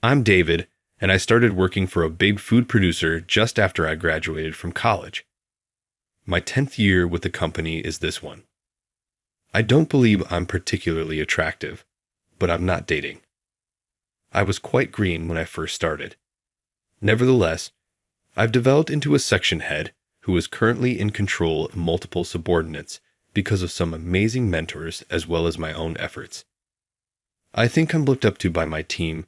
I'm David, and I started working for a big food producer just after I graduated from college. My 10th year with the company is this one. I don't believe I'm particularly attractive, but I'm not dating. I was quite green when I first started. Nevertheless, I've developed into a section head who is currently in control of multiple subordinates because of some amazing mentors as well as my own efforts. I think I'm looked up to by my team,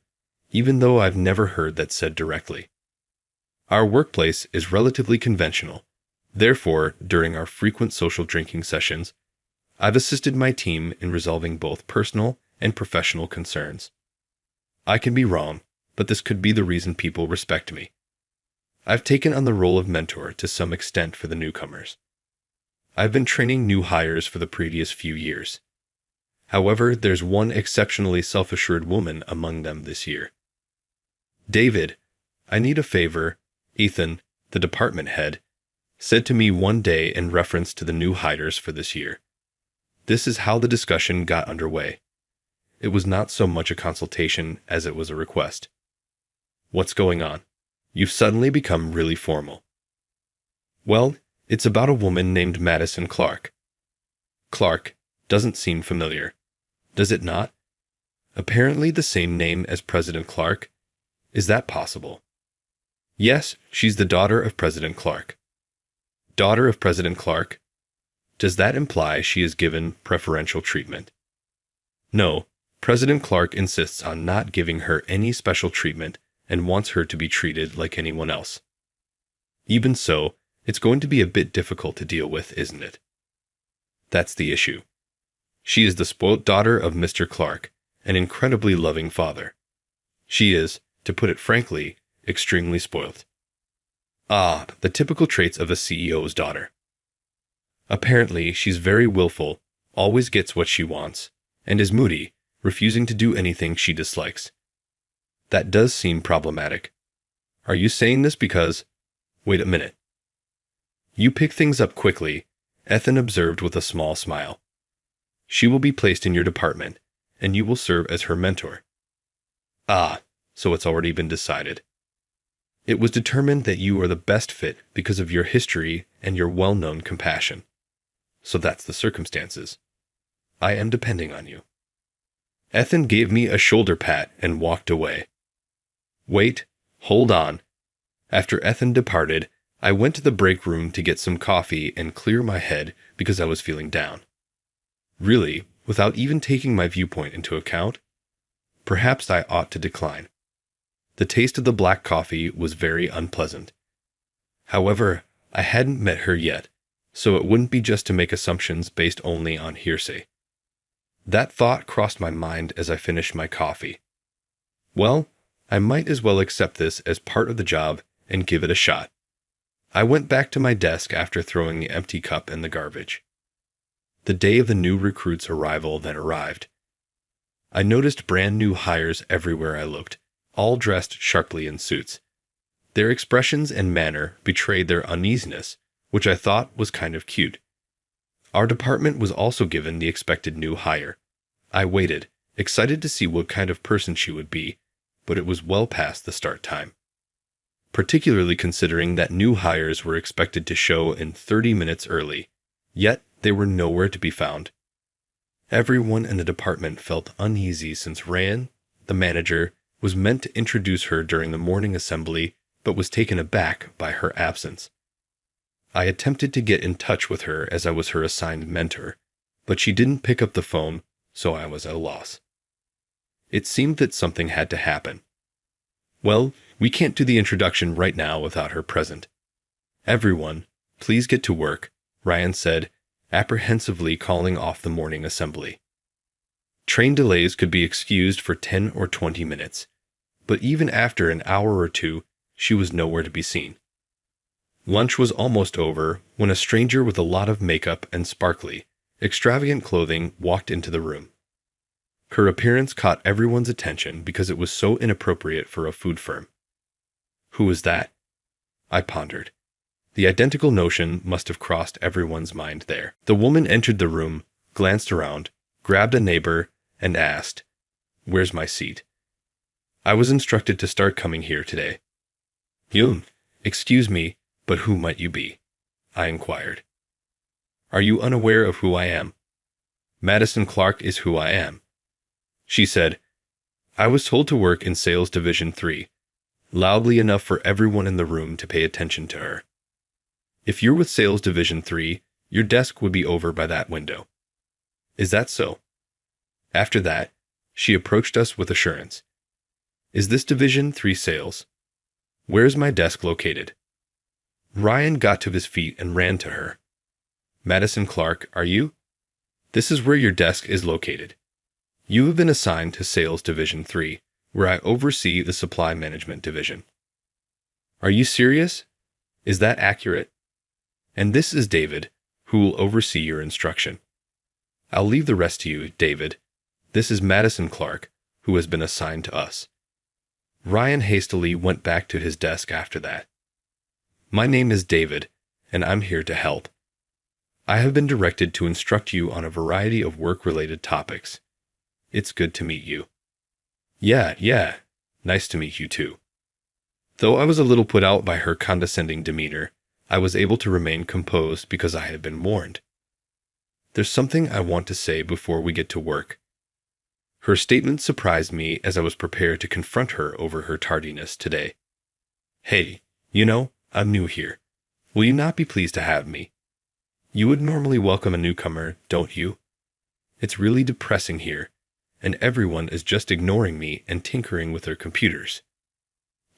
even though I've never heard that said directly. Our workplace is relatively conventional. Therefore, during our frequent social drinking sessions, I've assisted my team in resolving both personal and professional concerns. I can be wrong, but this could be the reason people respect me. I've taken on the role of mentor to some extent for the newcomers. I've been training new hires for the previous few years. However, there's one exceptionally self-assured woman among them this year. David, I need a favor, Ethan, the department head, said to me one day in reference to the new hires for this year. This is how the discussion got underway. It was not so much a consultation as it was a request. What's going on? You've suddenly become really formal. Well, it's about a woman named Madison Clark. Clark doesn't seem familiar. Does it not? Apparently the same name as President Clark. Is that possible? Yes, she's the daughter of President Clark. Daughter of President Clark? Does that imply she is given preferential treatment? No, President Clark insists on not giving her any special treatment and wants her to be treated like anyone else. Even so, it's going to be a bit difficult to deal with, isn't it? That's the issue. She is the spoilt daughter of Mr. Clark, an incredibly loving father. She is, to put it frankly, extremely spoilt. Ah, the typical traits of a CEO's daughter. Apparently, she's very willful, always gets what she wants, and is moody, refusing to do anything she dislikes. That does seem problematic. Are you saying this because... Wait a minute. You pick things up quickly, Ethan observed with a small smile. She will be placed in your department, and you will serve as her mentor. Ah, so it's already been decided. It was determined that you are the best fit because of your history and your well-known compassion. So that's the circumstances. I am depending on you. Ethan gave me a shoulder pat and walked away. Wait, hold on. After Ethan departed, I went to the break room to get some coffee and clear my head because I was feeling down. Really, without even taking my viewpoint into account? Perhaps I ought to decline. The taste of the black coffee was very unpleasant. However, I hadn't met her yet, so it wouldn't be just to make assumptions based only on hearsay. That thought crossed my mind as I finished my coffee. Well, I might as well accept this as part of the job and give it a shot. I went back to my desk after throwing the empty cup in the garbage. The day of the new recruit's arrival then arrived. I noticed brand new hires everywhere I looked, all dressed sharply in suits. Their expressions and manner betrayed their uneasiness, which I thought was kind of cute. Our department was also given the expected new hire. I waited, excited to see what kind of person she would be, but it was well past the start time. Particularly considering that new hires were expected to show in 30 minutes early, yet they were nowhere to be found. Everyone in the department felt uneasy since Ryan, the manager, was meant to introduce her during the morning assembly, but was taken aback by her absence. I attempted to get in touch with her as I was her assigned mentor, but she didn't pick up the phone, so I was at a loss. It seemed that something had to happen. Well, we can't do the introduction right now without her present. Everyone, please get to work, Ryan said, apprehensively calling off the morning assembly. Train delays could be excused for 10 or 20 minutes, but even after an hour or two, she was nowhere to be seen. Lunch was almost over when a stranger with a lot of makeup and sparkly, extravagant clothing walked into the room. Her appearance caught everyone's attention because it was so inappropriate for a food firm. Who was that? I pondered. The identical notion must have crossed everyone's mind there. The woman entered the room, glanced around, grabbed a neighbor, and asked, "Where's my seat?" I was instructed to start coming here today. Yun, excuse me, but who might you be? I inquired. Are you unaware of who I am? Madison Clark is who I am. She said, I was told to work in Sales Division 3, loudly enough for everyone in the room to pay attention to her. If you're with Sales Division 3, your desk would be over by that window. Is that so? After that, she approached us with assurance. Is this Division 3 sales? Where is my desk located? Ryan got to his feet and ran to her. Madison Clark, are you? This is where your desk is located. You have been assigned to Sales Division 3, where I oversee the Supply Management Division. Are you serious? Is that accurate? And this is David, who will oversee your instruction. I'll leave the rest to you, David. This is Madison Clark, who has been assigned to us. Ryan hastily went back to his desk after that. My name is David, and I'm here to help. I have been directed to instruct you on a variety of work-related topics. It's good to meet you. Yeah, nice to meet you too. Though I was a little put out by her condescending demeanor, I was able to remain composed because I had been warned. There's something I want to say before we get to work. Her statement surprised me as I was prepared to confront her over her tardiness today. Hey, I'm new here. Will you not be pleased to have me? You would normally welcome a newcomer, don't you? It's really depressing here, and everyone is just ignoring me and tinkering with their computers.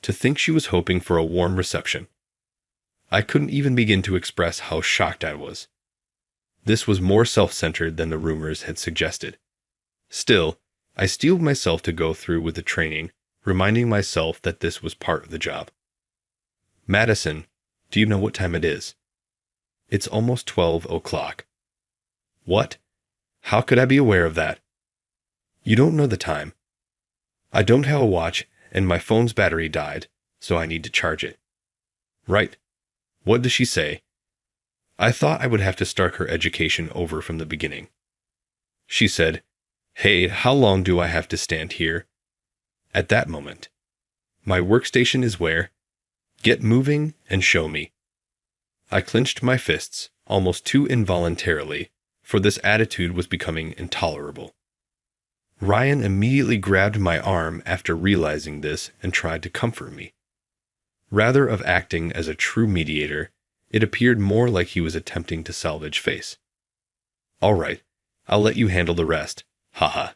To think she was hoping for a warm reception. I couldn't even begin to express how shocked I was. This was more self-centered than the rumors had suggested. Still, I steeled myself to go through with the training, reminding myself that this was part of the job. Madison, do you know what time it is? It's almost 12 o'clock. What? How could I be aware of that? You don't know the time. I don't have a watch, and my phone's battery died, so I need to charge it. Right. What does she say? I thought I would have to start her education over from the beginning. She said, Hey, how long do I have to stand here? At that moment. My workstation is where? Get moving and show me. I clenched my fists, almost too involuntarily, for this attitude was becoming intolerable. Ryan immediately grabbed my arm after realizing this and tried to comfort me. Rather of acting as a true mediator, it appeared more like he was attempting to salvage face. All right, I'll let you handle the rest, haha.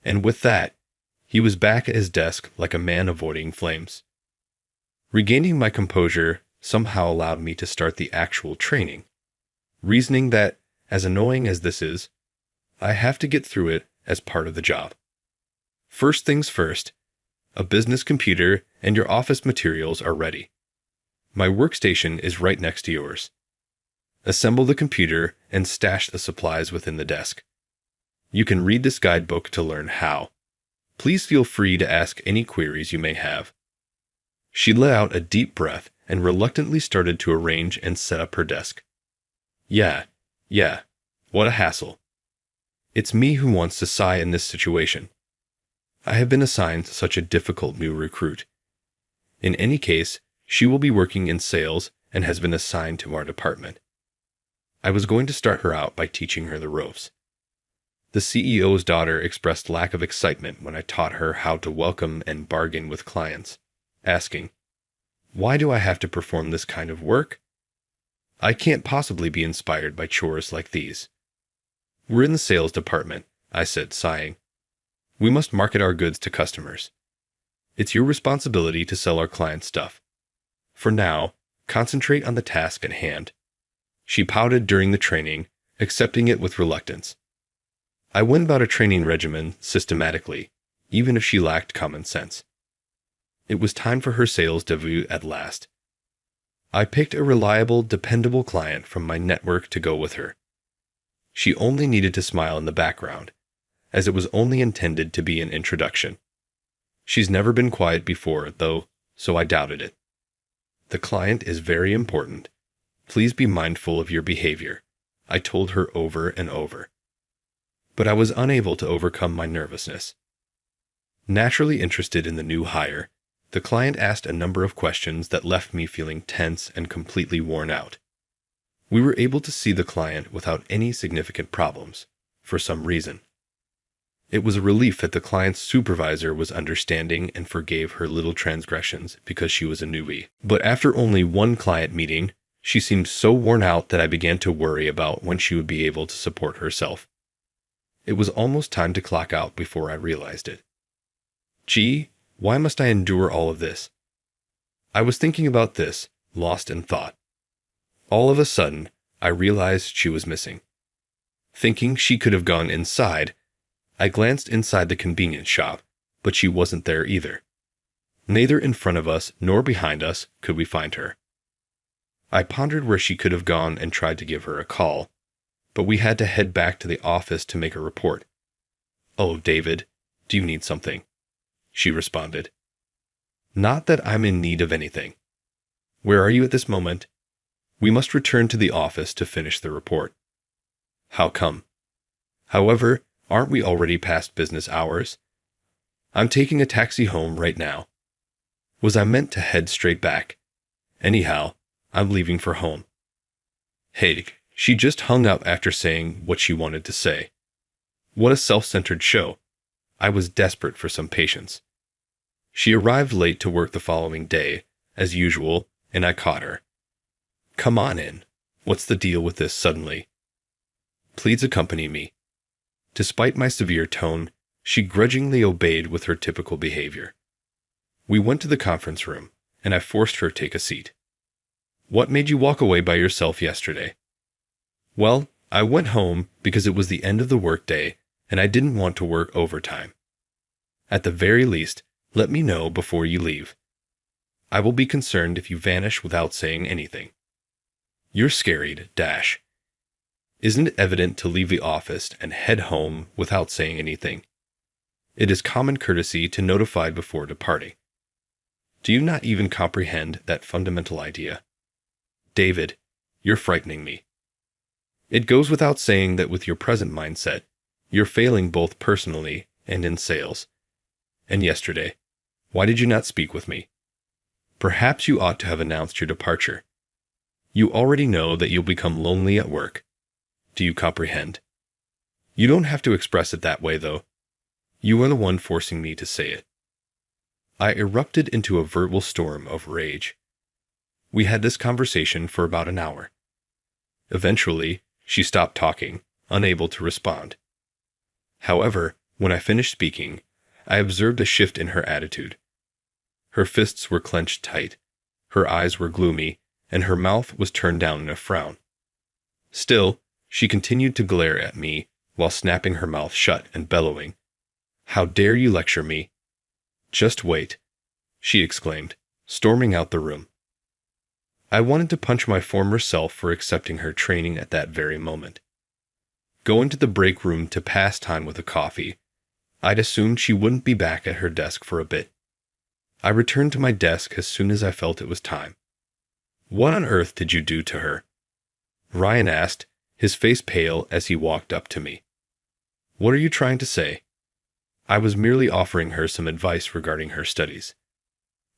And with that, he was back at his desk like a man avoiding flames. Regaining my composure somehow allowed me to start the actual training, reasoning that, as annoying as this is, I have to get through it as part of the job. First things first, a business computer and your office materials are ready. My workstation is right next to yours. Assemble the computer and stash the supplies within the desk. You can read this guidebook to learn how. Please feel free to ask any queries you may have. She let out a deep breath and reluctantly started to arrange and set up her desk. Yeah, what a hassle. It's me who wants to sigh in this situation. I have been assigned such a difficult new recruit. In any case, she will be working in sales and has been assigned to our department. I was going to start her out by teaching her the ropes. The CEO's daughter expressed lack of excitement when I taught her how to welcome and bargain with clients, asking, Why do I have to perform this kind of work? I can't possibly be inspired by chores like these. We're in the sales department, I said, sighing. We must market our goods to customers. It's your responsibility to sell our clients stuff. For now, concentrate on the task at hand. She pouted during the training, accepting it with reluctance. I went about a training regimen systematically, even if she lacked common sense. It was time for her sales debut at last. I picked a reliable, dependable client from my network to go with her. She only needed to smile in the background, as it was only intended to be an introduction. She's never been quiet before, though, so I doubted it. The client is very important. Please be mindful of your behavior, I told her over and over. But I was unable to overcome my nervousness. Naturally interested in the new hire, the client asked a number of questions that left me feeling tense and completely worn out. We were able to see the client without any significant problems, for some reason. It was a relief that the client's supervisor was understanding and forgave her little transgressions because she was a newbie. But after only one client meeting, she seemed so worn out that I began to worry about when she would be able to support herself. It was almost time to clock out before I realized it. Gee, why must I endure all of this? I was thinking about this, lost in thought. All of a sudden, I realized she was missing. Thinking she could have gone inside, I glanced inside the convenience shop, but she wasn't there either. Neither in front of us nor behind us could we find her. I pondered where she could have gone and tried to give her a call, but we had to head back to the office to make a report. "Oh, David, do you need something?" she responded. "Not that I'm in need of anything." "Where are you at this moment?" "We must return to the office to finish the report." "How come?" "However, aren't we already past business hours?" "I'm taking a taxi home right now." Was I meant to head straight back? Anyhow, I'm leaving for home. Hey, she just hung up after saying what she wanted to say. What a self-centered show. I was desperate for some patience. She arrived late to work the following day, as usual, and I caught her. "Come on in. What's the deal with this suddenly?" "Please accompany me." Despite my severe tone, she grudgingly obeyed with her typical behavior. We went to the conference room, and I forced her to take a seat. "What made you walk away by yourself yesterday?" "Well, I went home because it was the end of the workday, and I didn't want to work overtime." "At the very least, let me know before you leave. I will be concerned if you vanish without saying anything." "You're scared, Dash. Isn't it evident to leave the office and head home without saying anything? It is common courtesy to notify before departing. Do you not even comprehend that fundamental idea? David, you're frightening me. It goes without saying that with your present mindset, you're failing both personally and in sales. And yesterday, why did you not speak with me? Perhaps you ought to have announced your departure. You already know that you'll become lonely at work. Do you comprehend? You don't have to express it that way, though. You are the one forcing me to say it." I erupted into a verbal storm of rage. We had this conversation for about an hour. Eventually, she stopped talking, unable to respond. However, when I finished speaking, I observed a shift in her attitude. Her fists were clenched tight, her eyes were gloomy, and her mouth was turned down in a frown. Still, she continued to glare at me while snapping her mouth shut and bellowing, "How dare you lecture me?" "Just wait," she exclaimed, storming out the room. I wanted to punch my former self for accepting her training at that very moment. Going to the break room to pass time with a coffee, I'd assumed she wouldn't be back at her desk for a bit. I returned to my desk as soon as I felt it was time. "What on earth did you do to her?" Ryan asked, his face pale as he walked up to me. "What are you trying to say?" I was merely offering her some advice regarding her studies.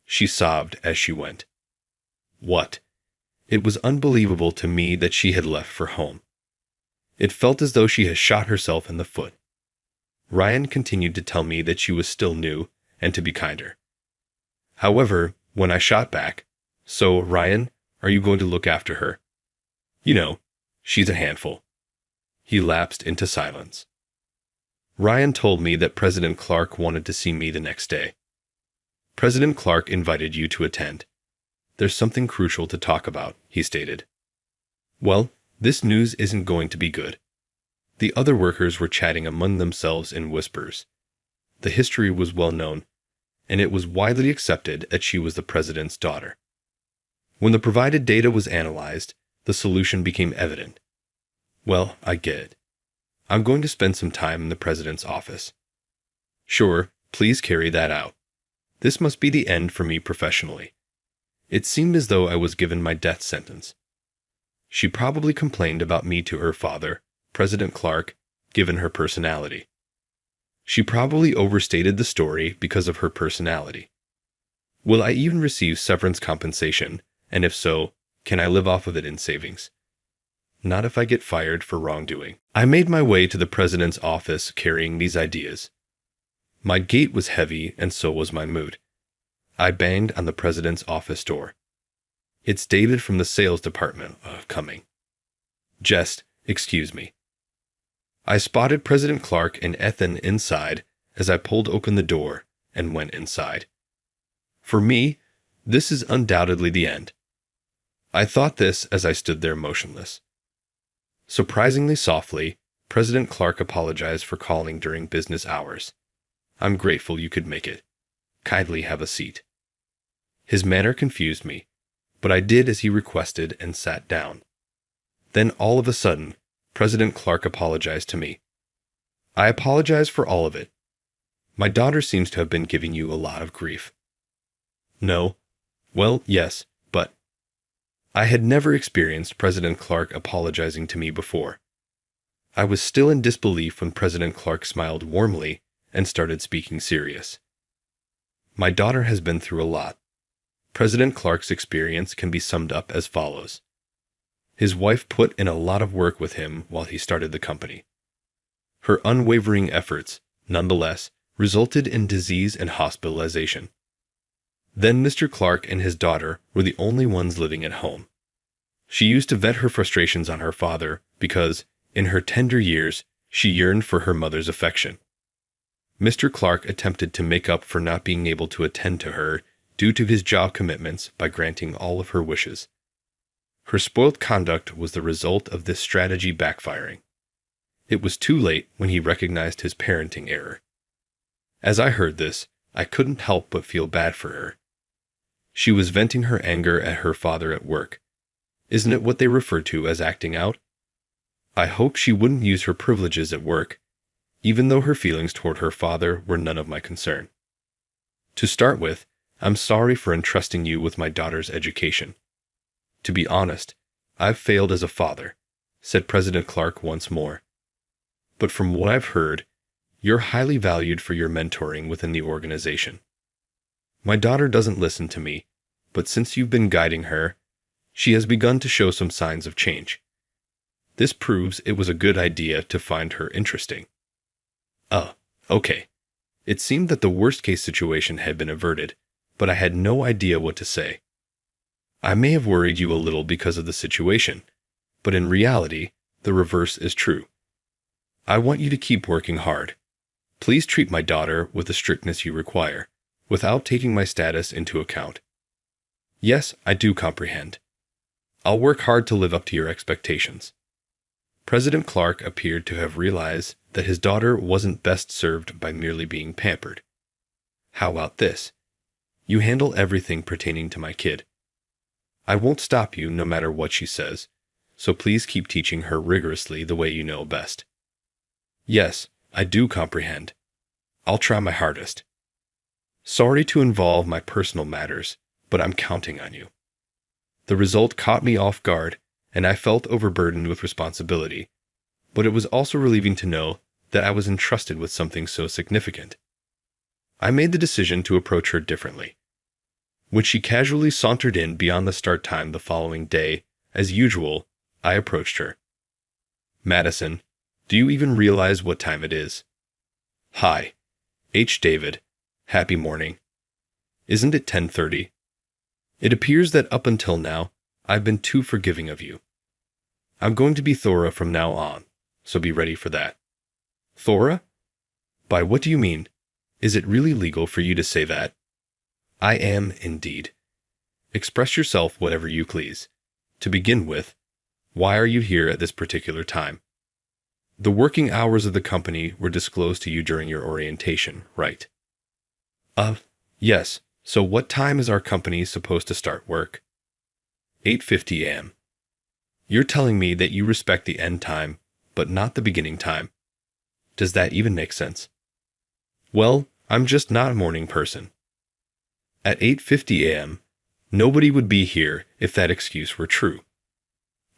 She sobbed as she went. What? It was unbelievable to me that she had left for home. It felt as though she had shot herself in the foot. Ryan continued to tell me that she was still new and to be kinder. However, when I shot back, "So, Ryan, are you going to look after her? You know, she's a handful." He lapsed into silence. Ryan told me that President Clark wanted to see me the next day. "President Clark invited you to attend. There's something crucial to talk about," he stated. Well, this news isn't going to be good. The other workers were chatting among themselves in whispers. The history was well known, and it was widely accepted that she was the president's daughter. When the provided data was analyzed, the solution became evident. Well, I get it. I'm going to spend some time in the president's office. Sure, please carry that out. This must be the end for me professionally. It seemed as though I was given my death sentence. She probably complained about me to her father, President Clark, given her personality. She probably overstated the story because of her personality. Will I even receive severance compensation? And if so, can I live off of it in savings? Not if I get fired for wrongdoing. I made my way to the president's office carrying these ideas. My gait was heavy, and so was my mood. I banged on the president's office door. It's David from the sales department coming. Just, excuse me. I spotted President Clark and Ethan inside as I pulled open the door and went inside. For me, this is undoubtedly the end. I thought this as I stood there motionless. Surprisingly softly, President Clark apologized for calling during business hours. I'm grateful you could make it. Kindly have a seat. His manner confused me, but I did as he requested and sat down. Then all of a sudden, President Clark apologized to me. I apologize for all of it. My daughter seems to have been giving you a lot of grief. No. Well, yes, but I had never experienced President Clark apologizing to me before. I was still in disbelief when President Clark smiled warmly and started speaking serious. My daughter has been through a lot. President Clark's experience can be summed up as follows. His wife put in a lot of work with him while he started the company. Her unwavering efforts, nonetheless, resulted in disease and hospitalization. Then Mr. Clark and his daughter were the only ones living at home. She used to vent her frustrations on her father because, in her tender years, she yearned for her mother's affection. Mr. Clark attempted to make up for not being able to attend to her due to his job commitments by granting all of her wishes. Her spoiled conduct was the result of this strategy backfiring. It was too late when he recognized his parenting error. As I heard this, I couldn't help but feel bad for her. She was venting her anger at her father at work. Isn't it what they refer to as acting out? I hoped she wouldn't use her privileges at work, even though her feelings toward her father were none of my concern. To start with, I'm sorry for entrusting you with my daughter's education. To be honest, I've failed as a father, said President Clark once more. But from what I've heard, you're highly valued for your mentoring within the organization. My daughter doesn't listen to me, but since you've been guiding her, she has begun to show some signs of change. This proves it was a good idea to find her interesting. Okay. It seemed that the worst-case situation had been averted, but I had no idea what to say. I may have worried you a little because of the situation, but in reality, the reverse is true. I want you to keep working hard. Please treat my daughter with the strictness you require, without taking my status into account. Yes, I do comprehend. I'll work hard to live up to your expectations. President Clark appeared to have realized that his daughter wasn't best served by merely being pampered. How about this? You handle everything pertaining to my kid. I won't stop you no matter what she says, so please keep teaching her rigorously the way you know best. Yes, I do comprehend. I'll try my hardest. Sorry to involve my personal matters, but I'm counting on you. The result caught me off guard, and I felt overburdened with responsibility, but it was also relieving to know that I was entrusted with something so significant. I made the decision to approach her differently. When she casually sauntered in beyond the start time the following day, as usual, I approached her. Madison, do you even realize what time it is? Hi. H. David. Happy morning. Isn't it 10:30? It appears that up until now, I've been too forgiving of you. I'm going to be thorough from now on, so be ready for that. Thorough? By what do you mean? Is it really legal for you to say that? I am, indeed. Express yourself whatever you please. To begin with, why are you here at this particular time? The working hours of the company were disclosed to you during your orientation, right? Yes. So what time is our company supposed to start work? 8:50 a.m. You're telling me that you respect the end time, but not the beginning time. Does that even make sense? Well, I'm just not a morning person. At 8:50 a.m., nobody would be here if that excuse were true.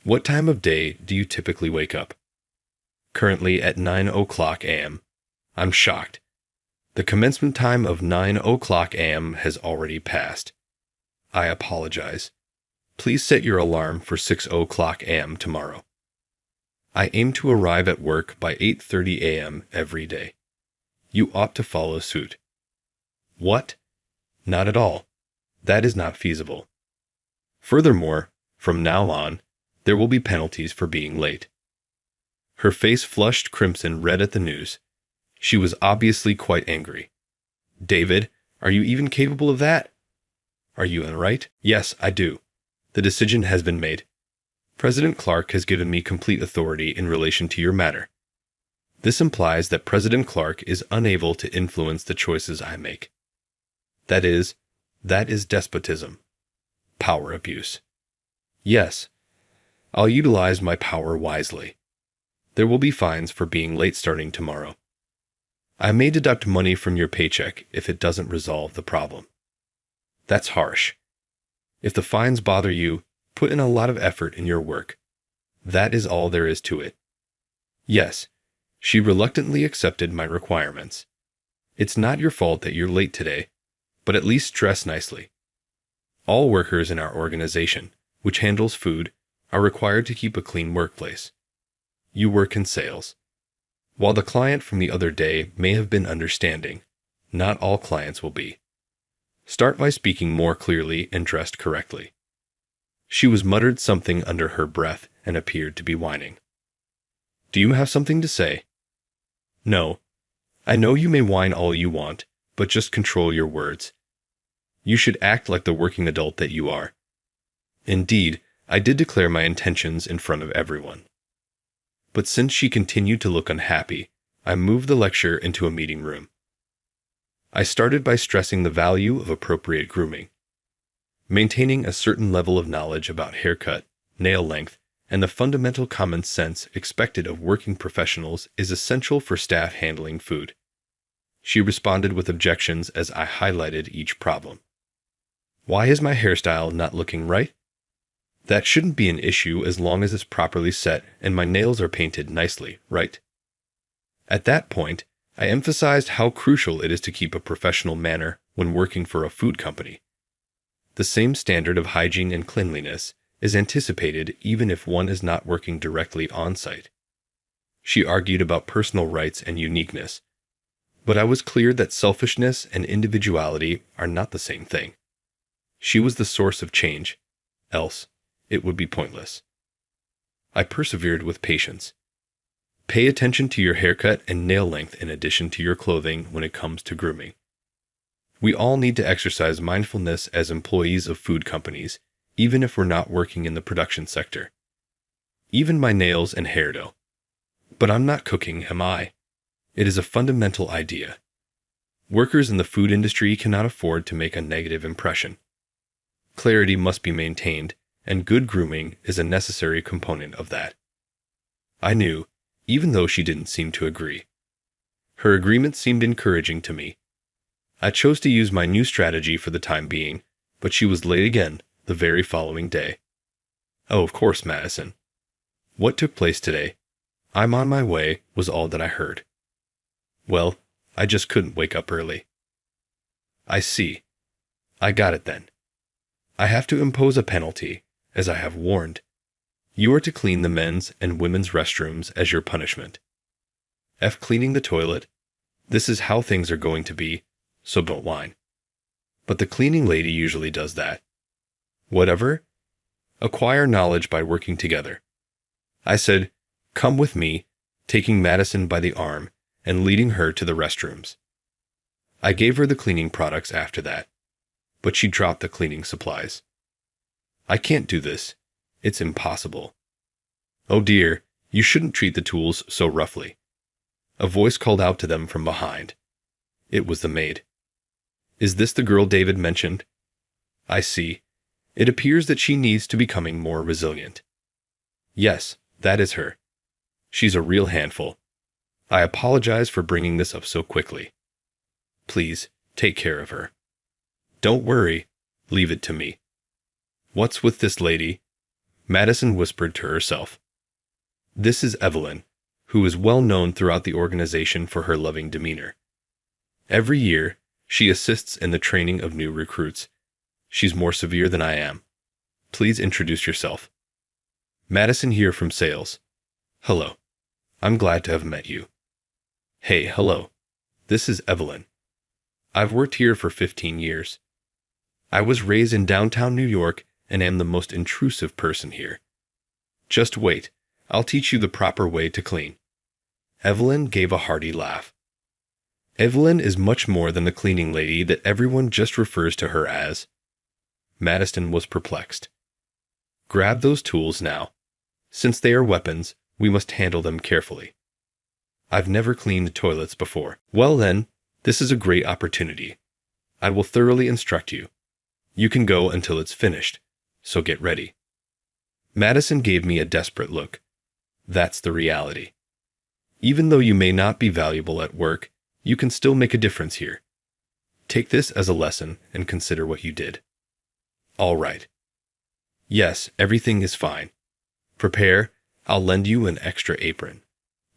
What time of day do you typically wake up? Currently at 9 o'clock a.m. I'm shocked. The commencement time of 9 o'clock a.m. has already passed. I apologize. Please set your alarm for 6 o'clock a.m. tomorrow. I aim to arrive at work by 8:30 a.m. every day. You ought to follow suit. What? Not at all. That is not feasible. Furthermore, from now on, there will be penalties for being late. Her face flushed crimson red at the news. She was obviously quite angry. David, are you even capable of that? Are you in the right? Yes, I do. The decision has been made. President Clark has given me complete authority in relation to your matter. This implies that President Clark is unable to influence the choices I make. That is despotism. Power abuse. Yes, I'll utilize my power wisely. There will be fines for being late starting tomorrow. I may deduct money from your paycheck if it doesn't resolve the problem. That's harsh. If the fines bother you, put in a lot of effort in your work. That is all there is to it. Yes, she reluctantly accepted my requirements. It's not your fault that you're late today, but at least dress nicely. All workers in our organization, which handles food, are required to keep a clean workplace. You work in sales. While the client from the other day may have been understanding, not all clients will be. Start by speaking more clearly and dressed correctly. She was muttered something under her breath and appeared to be whining. Do you have something to say? No. I know you may whine all you want, but just control your words. You should act like the working adult that you are. Indeed, I did declare my intentions in front of everyone. But since she continued to look unhappy, I moved the lecture into a meeting room. I started by stressing the value of appropriate grooming. Maintaining a certain level of knowledge about haircut, nail length, and the fundamental common sense expected of working professionals is essential for staff handling food. She responded with objections as I highlighted each problem. Why is my hairstyle not looking right? That shouldn't be an issue as long as it's properly set and my nails are painted nicely, right? At that point, I emphasized how crucial it is to keep a professional manner when working for a food company. The same standard of hygiene and cleanliness is anticipated even if one is not working directly on-site. She argued about personal rights and uniqueness, but I was clear that selfishness and individuality are not the same thing. She was the source of change, else it would be pointless. I persevered with patience. Pay attention to your haircut and nail length in addition to your clothing when it comes to grooming. We all need to exercise mindfulness as employees of food companies, even if we're not working in the production sector. Even my nails and hairdo. But I'm not cooking, am I? It is a fundamental idea. Workers in the food industry cannot afford to make a negative impression. Clarity must be maintained, and good grooming is a necessary component of that. I knew, even though she didn't seem to agree. Her agreement seemed encouraging to me. I chose to use my new strategy for the time being, but she was late again the very following day. Oh, of course, Madison. What took place today? I'm on my way, was all that I heard. Well, I just couldn't wake up early. I see. I got it then. I have to impose a penalty, as I have warned. You are to clean the men's and women's restrooms as your punishment. Cleaning the toilet. This is how things are going to be, so don't whine. But the cleaning lady usually does that. Whatever. Acquire knowledge by working together. I said, come with me, taking Madison by the arm and leading her to the restrooms. I gave her the cleaning products after that, but she dropped the cleaning supplies. I can't do this. It's impossible. Oh dear, you shouldn't treat the tools so roughly. A voice called out to them from behind. It was the maid. Is this the girl David mentioned? I see. It appears that she needs to becoming more resilient. Yes, that is her. She's a real handful. I apologize for bringing this up so quickly. Please, take care of her. Don't worry. Leave it to me. What's with this lady? Madison whispered to herself. This is Evelyn, who is well known throughout the organization for her loving demeanor. Every year, she assists in the training of new recruits. She's more severe than I am. Please introduce yourself. Madison here from sales. Hello. I'm glad to have met you. Hey, hello. This is Evelyn. I've worked here for 15 years. I was raised in downtown New York and am the most intrusive person here. Just wait. I'll teach you the proper way to clean. Evelyn gave a hearty laugh. Evelyn is much more than the cleaning lady that everyone just refers to her as. Madison was perplexed. Grab those tools now. Since they are weapons, we must handle them carefully. I've never cleaned toilets before. Well then, this is a great opportunity. I will thoroughly instruct you. You can go until it's finished, so get ready. Madison gave me a desperate look. That's the reality. Even though you may not be valuable at work, you can still make a difference here. Take this as a lesson and consider what you did. All right. Yes, everything is fine. Prepare. I'll lend you an extra apron.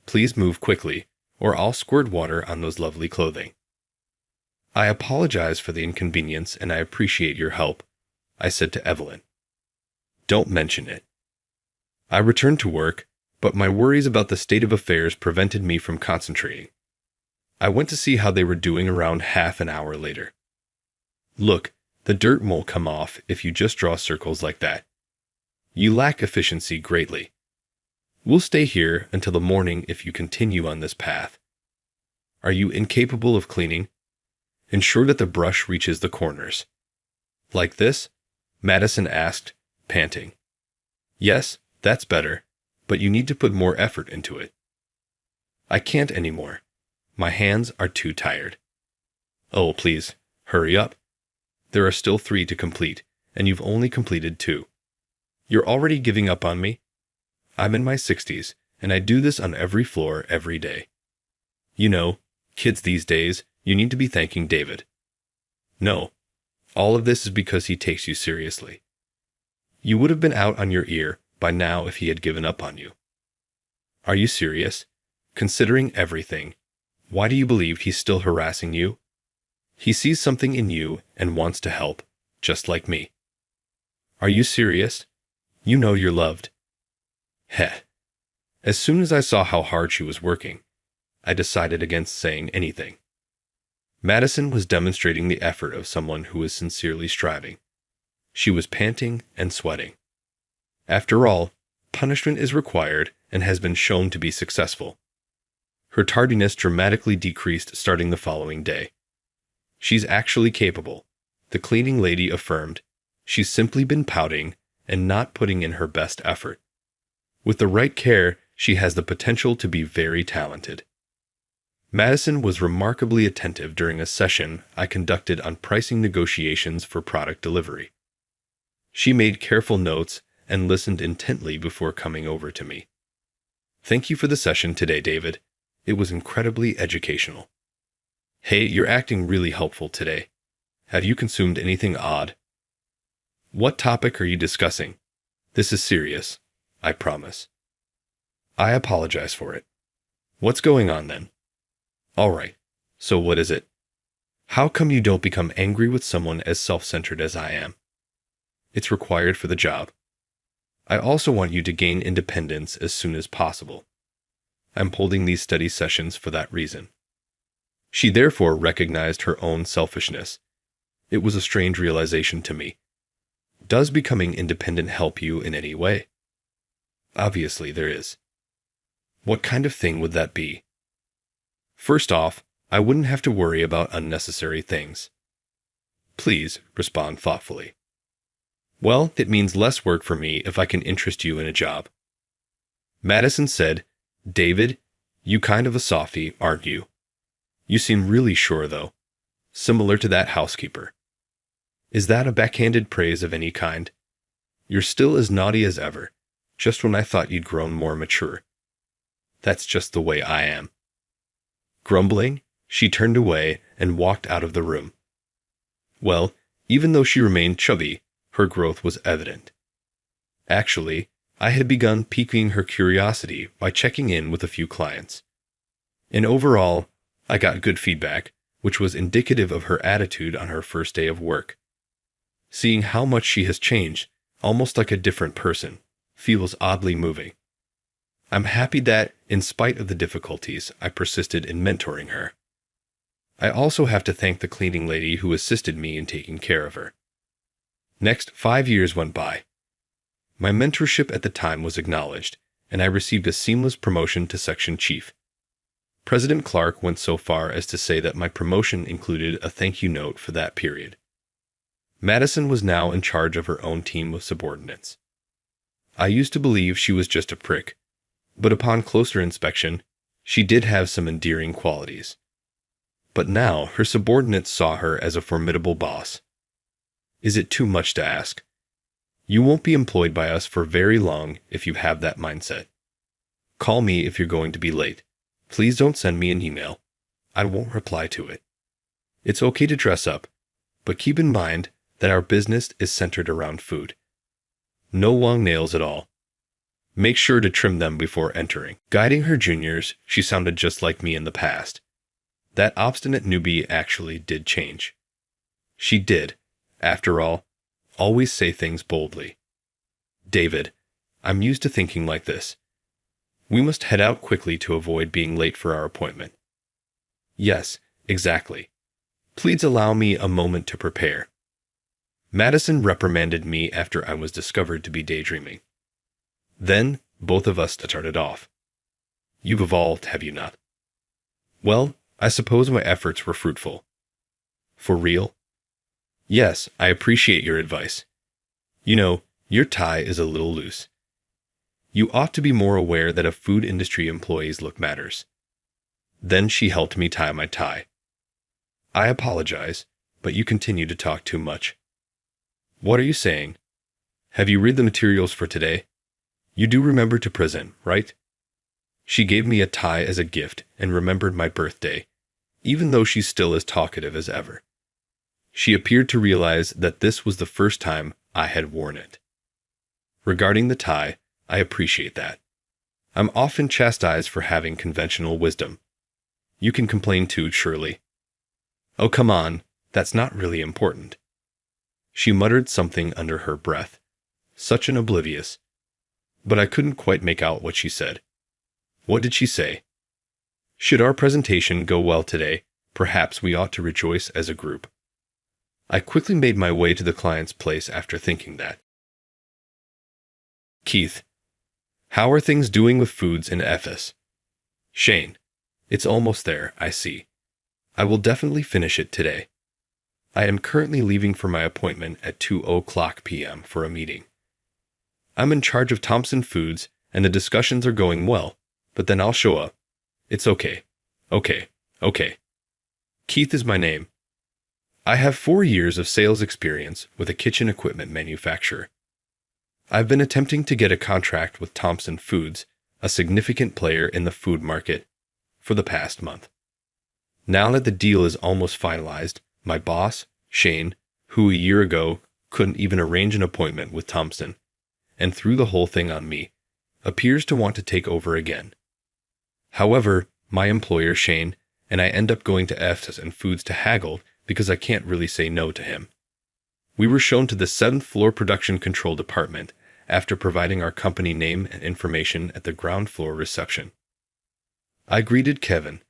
Please move quickly, or I'll squirt water on those lovely clothing. I apologize for the inconvenience and I appreciate your help, I said to Evelyn. Don't mention it. I returned to work, but my worries about the state of affairs prevented me from concentrating. I went to see how they were doing around half an hour later. Look, the dirt won't come off if you just draw circles like that. You lack efficiency greatly. We'll stay here until the morning if you continue on this path. Are you incapable of cleaning? Ensure that the brush reaches the corners. Like this? Madison asked, panting. Yes, that's better, but you need to put more effort into it. I can't anymore. My hands are too tired. Oh, please, hurry up. There are still 3 to complete, and you've only completed 2. You're already giving up on me? I'm in my 60s, and I do this on every floor every day. You know, kids these days, you need to be thanking David. No, all of this is because he takes you seriously. You would have been out on your ear by now if he had given up on you. Are you serious? Considering everything, why do you believe he's still harassing you? He sees something in you and wants to help, just like me. Are you serious? You know you're loved. Heh. As soon as I saw how hard she was working, I decided against saying anything. Madison was demonstrating the effort of someone who is sincerely striving. She was panting and sweating. After all, punishment is required and has been shown to be successful. Her tardiness dramatically decreased starting the following day. She's actually capable, the cleaning lady affirmed. She's simply been pouting and not putting in her best effort. With the right care, she has the potential to be very talented. Madison was remarkably attentive during a session I conducted on pricing negotiations for product delivery. She made careful notes and listened intently before coming over to me. Thank you for the session today, David. It was incredibly educational. Hey, you're acting really helpful today. Have you consumed anything odd? What topic are you discussing? This is serious, I promise. I apologize for it. What's going on then? All right, so what is it? How come you don't become angry with someone as self-centered as I am? It's required for the job. I also want you to gain independence as soon as possible. I'm holding these study sessions for that reason. She therefore recognized her own selfishness. It was a strange realization to me. Does becoming independent help you in any way? Obviously there is. What kind of thing would that be? First off, I wouldn't have to worry about unnecessary things. Please respond thoughtfully. Well, it means less work for me if I can interest you in a job. Madison said, David, you kind of a softie, aren't you? You seem really sure, though. Similar to that housekeeper. Is that a backhanded praise of any kind? You're still as naughty as ever, just when I thought you'd grown more mature. That's just the way I am. Grumbling, she turned away and walked out of the room. Well, even though she remained chubby, her growth was evident. Actually, I had begun piquing her curiosity by checking in with a few clients. And overall, I got good feedback, which was indicative of her attitude on her first day of work. Seeing how much she has changed, almost like a different person, feels oddly moving. I'm happy that, in spite of the difficulties, I persisted in mentoring her. I also have to thank the cleaning lady who assisted me in taking care of her. Next, 5 years went by. My mentorship at the time was acknowledged, and I received a seamless promotion to section chief. President Clark went so far as to say that my promotion included a thank you note for that period. Madison was now in charge of her own team of subordinates. I used to believe she was just a prick, but upon closer inspection, she did have some endearing qualities. But now her subordinates saw her as a formidable boss. Is it too much to ask? You won't be employed by us for very long if you have that mindset. Call me if you're going to be late. Please don't send me an email. I won't reply to it. It's okay to dress up, but keep in mind that our business is centered around food. No long nails at all. Make sure to trim them before entering. Guiding her juniors, she sounded just like me in the past. That obstinate newbie actually did change. She did, after all, always say things boldly. David, I'm used to thinking like this. We must head out quickly to avoid being late for our appointment. Yes, exactly. Please allow me a moment to prepare. Madison reprimanded me after I was discovered to be daydreaming. Then, both of us started off. You've evolved, have you not? Well, I suppose my efforts were fruitful. For real? Yes, I appreciate your advice. You know, your tie is a little loose. You ought to be more aware that a food industry employee's look matters. Then she helped me tie my tie. I apologize, but you continue to talk too much. What are you saying? Have you read the materials for today? You do remember to present, right? She gave me a tie as a gift and remembered my birthday, even though she's still as talkative as ever. She appeared to realize that this was the first time I had worn it. Regarding the tie, I appreciate that. I'm often chastised for having conventional wisdom. You can complain too, surely. Oh, come on, that's not really important. She muttered something under her breath. Such an oblivious. But I couldn't quite make out what she said. What did she say? Should our presentation go well today, perhaps we ought to rejoice as a group. I quickly made my way to the client's place after thinking that. Keith, how are things doing with foods in FS? Shane, it's almost there, I see. I will definitely finish it today. I am currently leaving for my appointment at 2:00 p.m. for a meeting. I'm in charge of Thompson Foods, and the discussions are going well, but then I'll show up. It's okay. Okay. Keith is my name. I have 4 years of sales experience with a kitchen equipment manufacturer. I've been attempting to get a contract with Thompson Foods, a significant player in the food market, for the past month. Now that the deal is almost finalized, my boss, Shane, who a year ago couldn't even arrange an appointment with Thompson, and threw the whole thing on me, appears to want to take over again. However, my employer, Shane, and I end up going to F's and Foods to haggle because I can't really say no to him. We were shown to the 7th floor production control department after providing our company name and information at the ground floor reception. I greeted Kevin,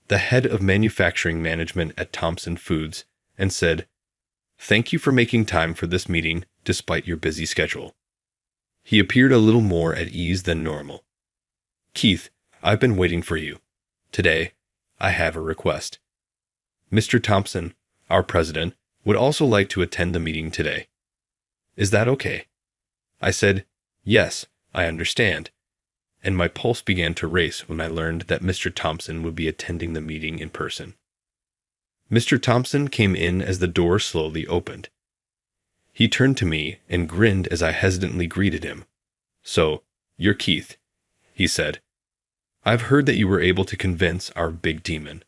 the head of manufacturing management at Thompson Foods, and said, "Thank you for making time for this meeting despite your busy schedule." He appeared a little more at ease than normal. "Keith, I've been waiting for you. Today, I have a request. Mr. Thompson, our president, would also like to attend the meeting today. Is that okay?" I said, "Yes, I understand," and my pulse began to race when I learned that Mr. Thompson would be attending the meeting in person. Mr. Thompson came in as the door slowly opened. He turned to me and grinned as I hesitantly greeted him. "So, you're Keith," he said. "I've heard that you were able to convince our big demon."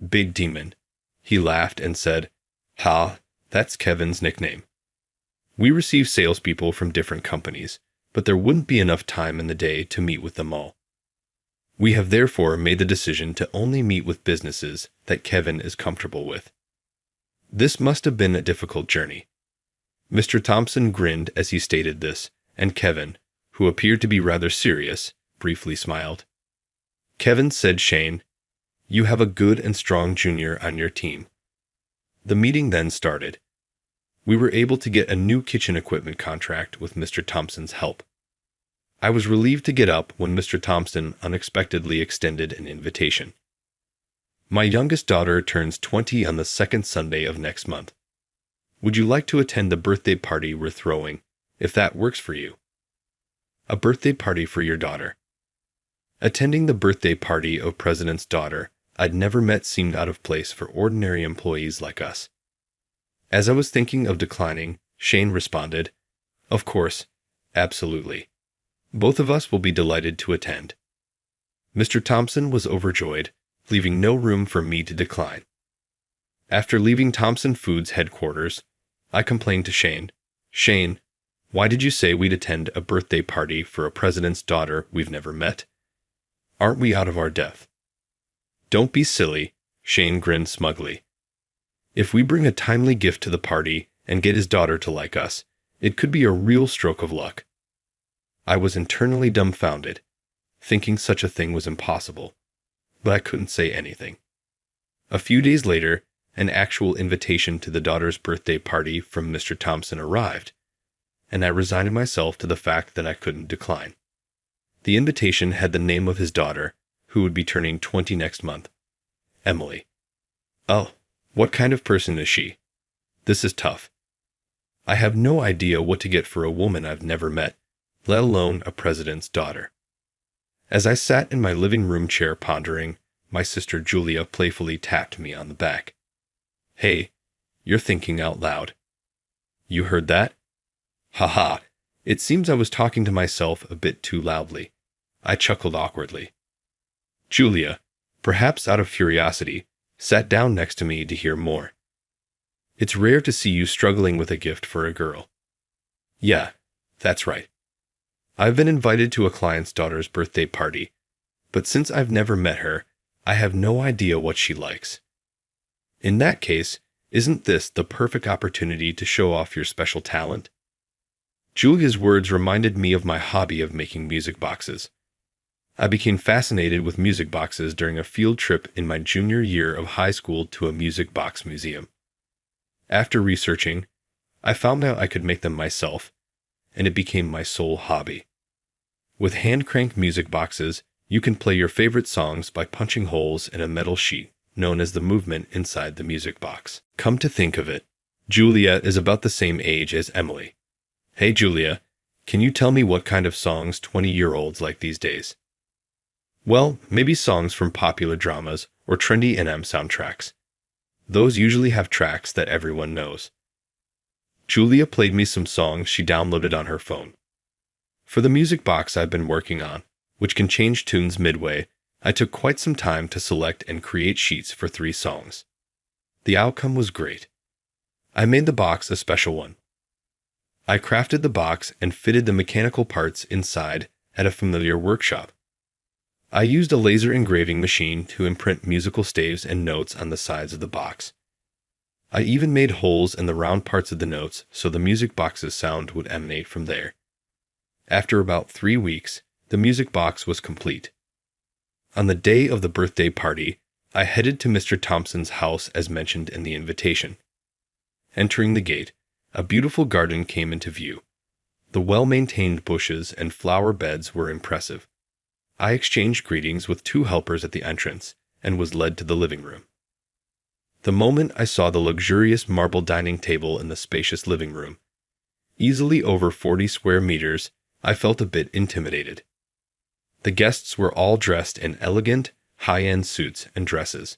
"Big demon." He laughed and said, "Ha, that's Kevin's nickname. We receive salespeople from different companies, but there wouldn't be enough time in the day to meet with them all. We have therefore made the decision to only meet with businesses that Kevin is comfortable with. This must have been a difficult journey. Mr. Thompson grinned as he stated this, and Kevin, who appeared to be rather serious, briefly smiled. Kevin said, "Shane, you have a good and strong junior on your team." The meeting then started. We were able to get a new kitchen equipment contract with Mr. Thompson's help. I was relieved to get up when Mr. Thompson unexpectedly extended an invitation. "My youngest daughter turns 20 on the second Sunday of next month. Would you like to attend the birthday party we're throwing, if that works for you?" A birthday party for your daughter. Attending the birthday party of President's daughter I'd never met seemed out of place for ordinary employees like us. As I was thinking of declining, Shane responded, "Of course, absolutely. Both of us will be delighted to attend." Mr. Thompson was overjoyed, leaving no room for me to decline. After leaving Thompson Foods headquarters, I complained to Shane, "Shane, why did you say we'd attend a birthday party for a president's daughter we've never met? Aren't we out of our depth?" "Don't be silly," Shane grinned smugly. "If we bring a timely gift to the party and get his daughter to like us, it could be a real stroke of luck." I was internally dumbfounded, thinking such a thing was impossible, but I couldn't say anything. A few days later, an actual invitation to the daughter's birthday party from Mr. Thompson arrived, and I resigned myself to the fact that I couldn't decline. The invitation had the name of his daughter, who would be turning 20 next month, Emily. Oh, what kind of person is she? This is tough. I have no idea what to get for a woman I've never met, let alone a president's daughter. As I sat in my living room chair pondering, my sister Julia playfully tapped me on the back. "Hey, you're thinking out loud." "You heard that?" "Ha-ha, it seems I was talking to myself a bit too loudly." I chuckled awkwardly. Julia, perhaps out of curiosity, sat down next to me to hear more. "It's rare to see you struggling with a gift for a girl." "Yeah, that's right. I've been invited to a client's daughter's birthday party, but since I've never met her, I have no idea what she likes." "In that case, isn't this the perfect opportunity to show off your special talent?" Julia's words reminded me of my hobby of making music boxes. I became fascinated with music boxes during a field trip in my junior year of high school to a music box museum. After researching, I found out I could make them myself, and it became my sole hobby. With hand-cranked music boxes, you can play your favorite songs by punching holes in a metal sheet, known as the movement inside the music box. Come to think of it, Julia is about the same age as Emily. Hey Julia, can you tell me what kind of songs 20-year-olds like these days? Well, maybe songs from popular dramas or trendy NM soundtracks. Those usually have tracks that everyone knows. Julia played me some songs she downloaded on her phone. For the music box I've been working on, which can change tunes midway, I took quite some time to select and create sheets for 3 songs. The outcome was great. I made the box a special one. I crafted the box and fitted the mechanical parts inside at a familiar workshop. I used a laser engraving machine to imprint musical staves and notes on the sides of the box. I even made holes in the round parts of the notes so the music box's sound would emanate from there. After about 3 weeks, the music box was complete. On the day of the birthday party, I headed to Mr. Thompson's house as mentioned in the invitation. Entering the gate, a beautiful garden came into view. The well-maintained bushes and flower beds were impressive. I exchanged greetings with 2 helpers at the entrance and was led to the living room. The moment I saw the luxurious marble dining table in the spacious living room, easily over 40 square meters, I felt a bit intimidated. The guests were all dressed in elegant, high-end suits and dresses.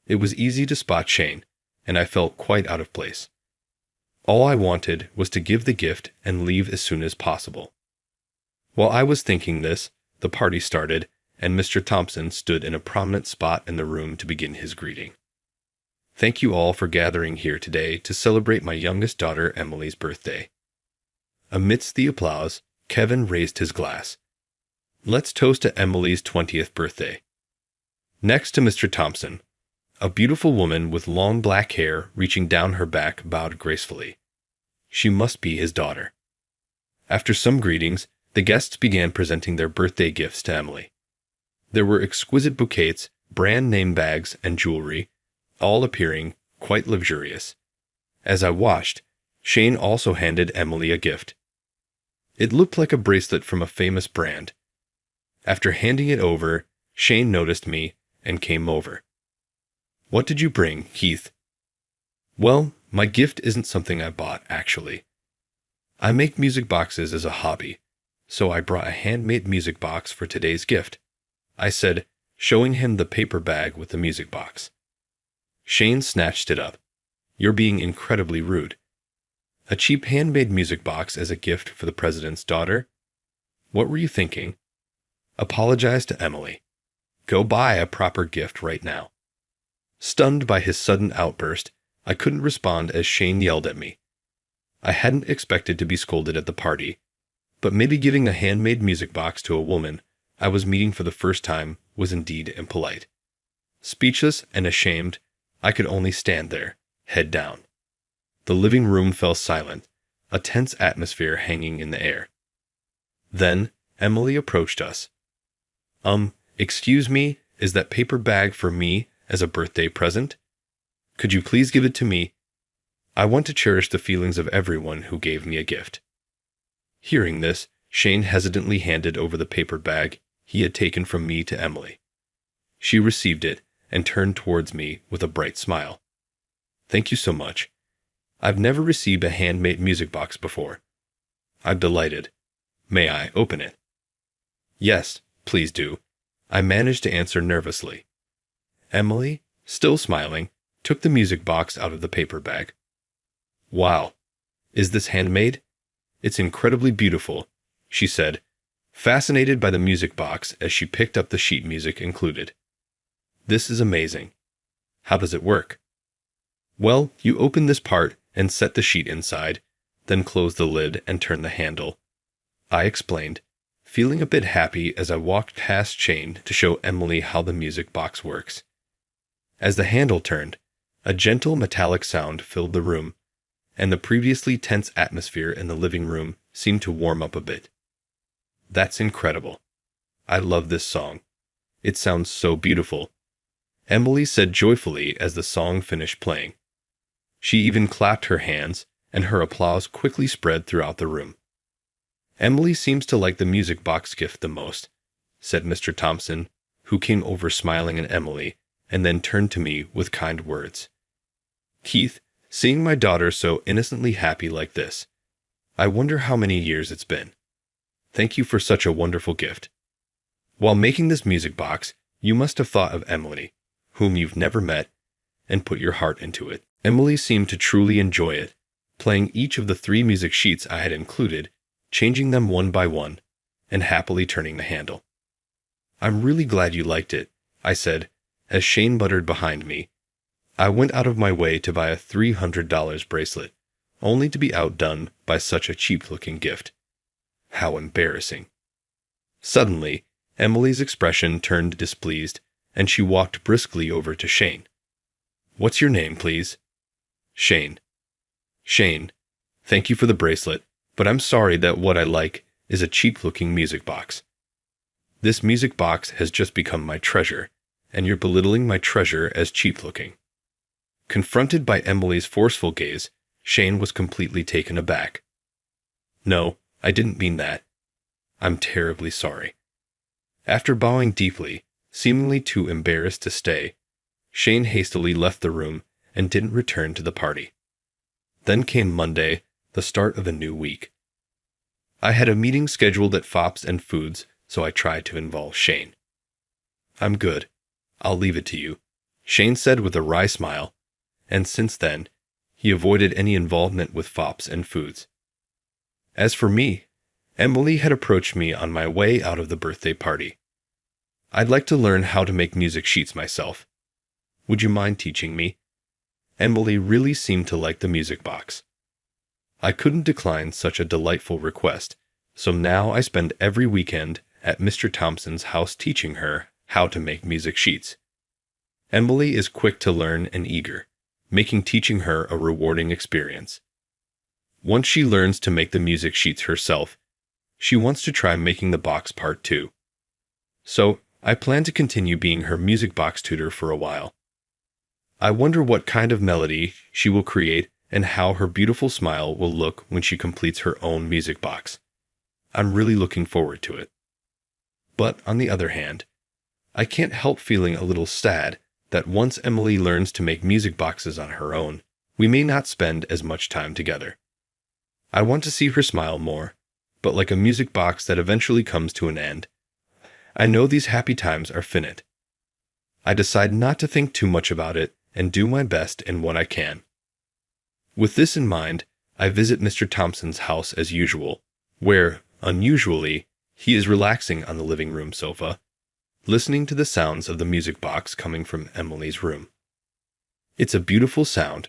It was easy to spot Shane, and I felt quite out of place. All I wanted was to give the gift and leave as soon as possible. While I was thinking this, the party started, and Mr. Thompson stood in a prominent spot in the room to begin his greeting. Thank you all for gathering here today to celebrate my youngest daughter Emily's birthday. Amidst the applause, Kevin raised his glass. Let's toast to Emily's 20th birthday. Next to Mr. Thompson, a beautiful woman with long black hair reaching down her back bowed gracefully. She must be his daughter. After some greetings, the guests began presenting their birthday gifts to Emily. There were exquisite bouquets, brand name bags, and jewelry, all appearing quite luxurious. As I watched, Shane also handed Emily a gift. It looked like a bracelet from a famous brand. After handing it over, Shane noticed me and came over. What did you bring, Keith? Well, my gift isn't something I bought, actually. I make music boxes as a hobby, so I brought a handmade music box for today's gift, I said, showing him the paper bag with the music box. Shane snatched it up. You're being incredibly rude. A cheap handmade music box as a gift for the president's daughter? What were you thinking? Apologize to Emily. Go buy a proper gift right now. Stunned by his sudden outburst, I couldn't respond as Shane yelled at me. I hadn't expected to be scolded at the party, but maybe giving a handmade music box to a woman I was meeting for the first time was indeed impolite. Speechless and ashamed, I could only stand there, head down. The living room fell silent, a tense atmosphere hanging in the air. Then Emily approached us. Excuse me, is that paper bag for me as a birthday present? Could you please give it to me? I want to cherish the feelings of everyone who gave me a gift. Hearing this, Shane hesitantly handed over the paper bag he had taken from me to Emily. She received it and turned towards me with a bright smile. Thank you so much. I've never received a handmade music box before. I'm delighted. May I open it? Yes, please do. I managed to answer nervously. Emily, still smiling, took the music box out of the paper bag. Wow. Is this handmade? It's incredibly beautiful, she said, fascinated by the music box as she picked up the sheet music included. This is amazing. How does it work? Well, you open this part and set the sheet inside, then close the lid and turn the handle. I explained, feeling a bit happy as I walked past Shane to show Emily how the music box works. As the handle turned, a gentle metallic sound filled the room, and the previously tense atmosphere in the living room seemed to warm up a bit. That's incredible. I love this song. It sounds so beautiful, Emily said joyfully as the song finished playing. She even clapped her hands, and her applause quickly spread throughout the room. Emily seems to like the music box gift the most, said Mr. Thompson, who came over smiling at Emily and then turned to me with kind words. Keith, seeing my daughter so innocently happy like this, I wonder how many years it's been. Thank you for such a wonderful gift. While making this music box, you must have thought of Emily, whom you've never met, and put your heart into it. Emily seemed to truly enjoy it, playing each of the 3 music sheets I had included, changing them one by one, and happily turning the handle. I'm really glad you liked it, I said, as Shane muttered behind me. I went out of my way to buy a $300 bracelet, only to be outdone by such a cheap-looking gift. How embarrassing. Suddenly, Emily's expression turned displeased, and she walked briskly over to Shane. What's your name, please? Shane. Shane, thank you for the bracelet, but I'm sorry that what I like is a cheap-looking music box. This music box has just become my treasure, and you're belittling my treasure as cheap-looking. Confronted by Emily's forceful gaze, Shane was completely taken aback. No, I didn't mean that. I'm terribly sorry. After bowing deeply, seemingly too embarrassed to stay, Shane hastily left the room and didn't return to the party. Then came Monday, the start of a new week. I had a meeting scheduled at Fops and Foods, so I tried to involve Shane. I'm good. I'll leave it to you, Shane said with a wry smile, and since then, he avoided any involvement with Fops and Foods. As for me, Emily had approached me on my way out of the birthday party. I'd like to learn how to make music sheets myself. Would you mind teaching me? Emily really seemed to like the music box. I couldn't decline such a delightful request, So now I spend every weekend at Mr. Thompson's house teaching her how to make music sheets. Emily is quick to learn and eager, making teaching her a rewarding experience. Once she learns to make the music sheets herself, she wants to try making the box part too. So, I plan to continue being her music box tutor for a while. I wonder what kind of melody she will create and how her beautiful smile will look when she completes her own music box. I'm really looking forward to it. But on the other hand, I can't help feeling a little sad that once Emily learns to make music boxes on her own, we may not spend as much time together. I want to see her smile more, but like a music box that eventually comes to an end, I know these happy times are finite. I decide not to think too much about it and do my best in what I can. With this in mind, I visit Mr. Thompson's house as usual, where, unusually, he is relaxing on the living room sofa, listening to the sounds of the music box coming from Emily's room. It's a beautiful sound.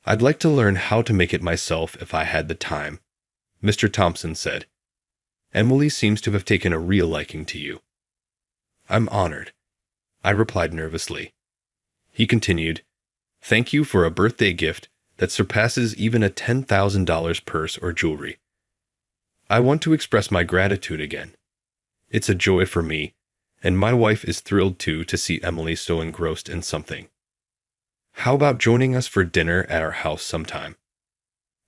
I'd like to learn how to make it myself if I had the time, Mr. Thompson said. Emily seems to have taken a real liking to you. I'm honored, I replied nervously. He continued, Thank you for a birthday gift that surpasses even a $10,000 purse or jewelry. I want to express my gratitude again. It's a joy for me, and my wife is thrilled too to see Emily so engrossed in something. How about joining us for dinner at our house sometime?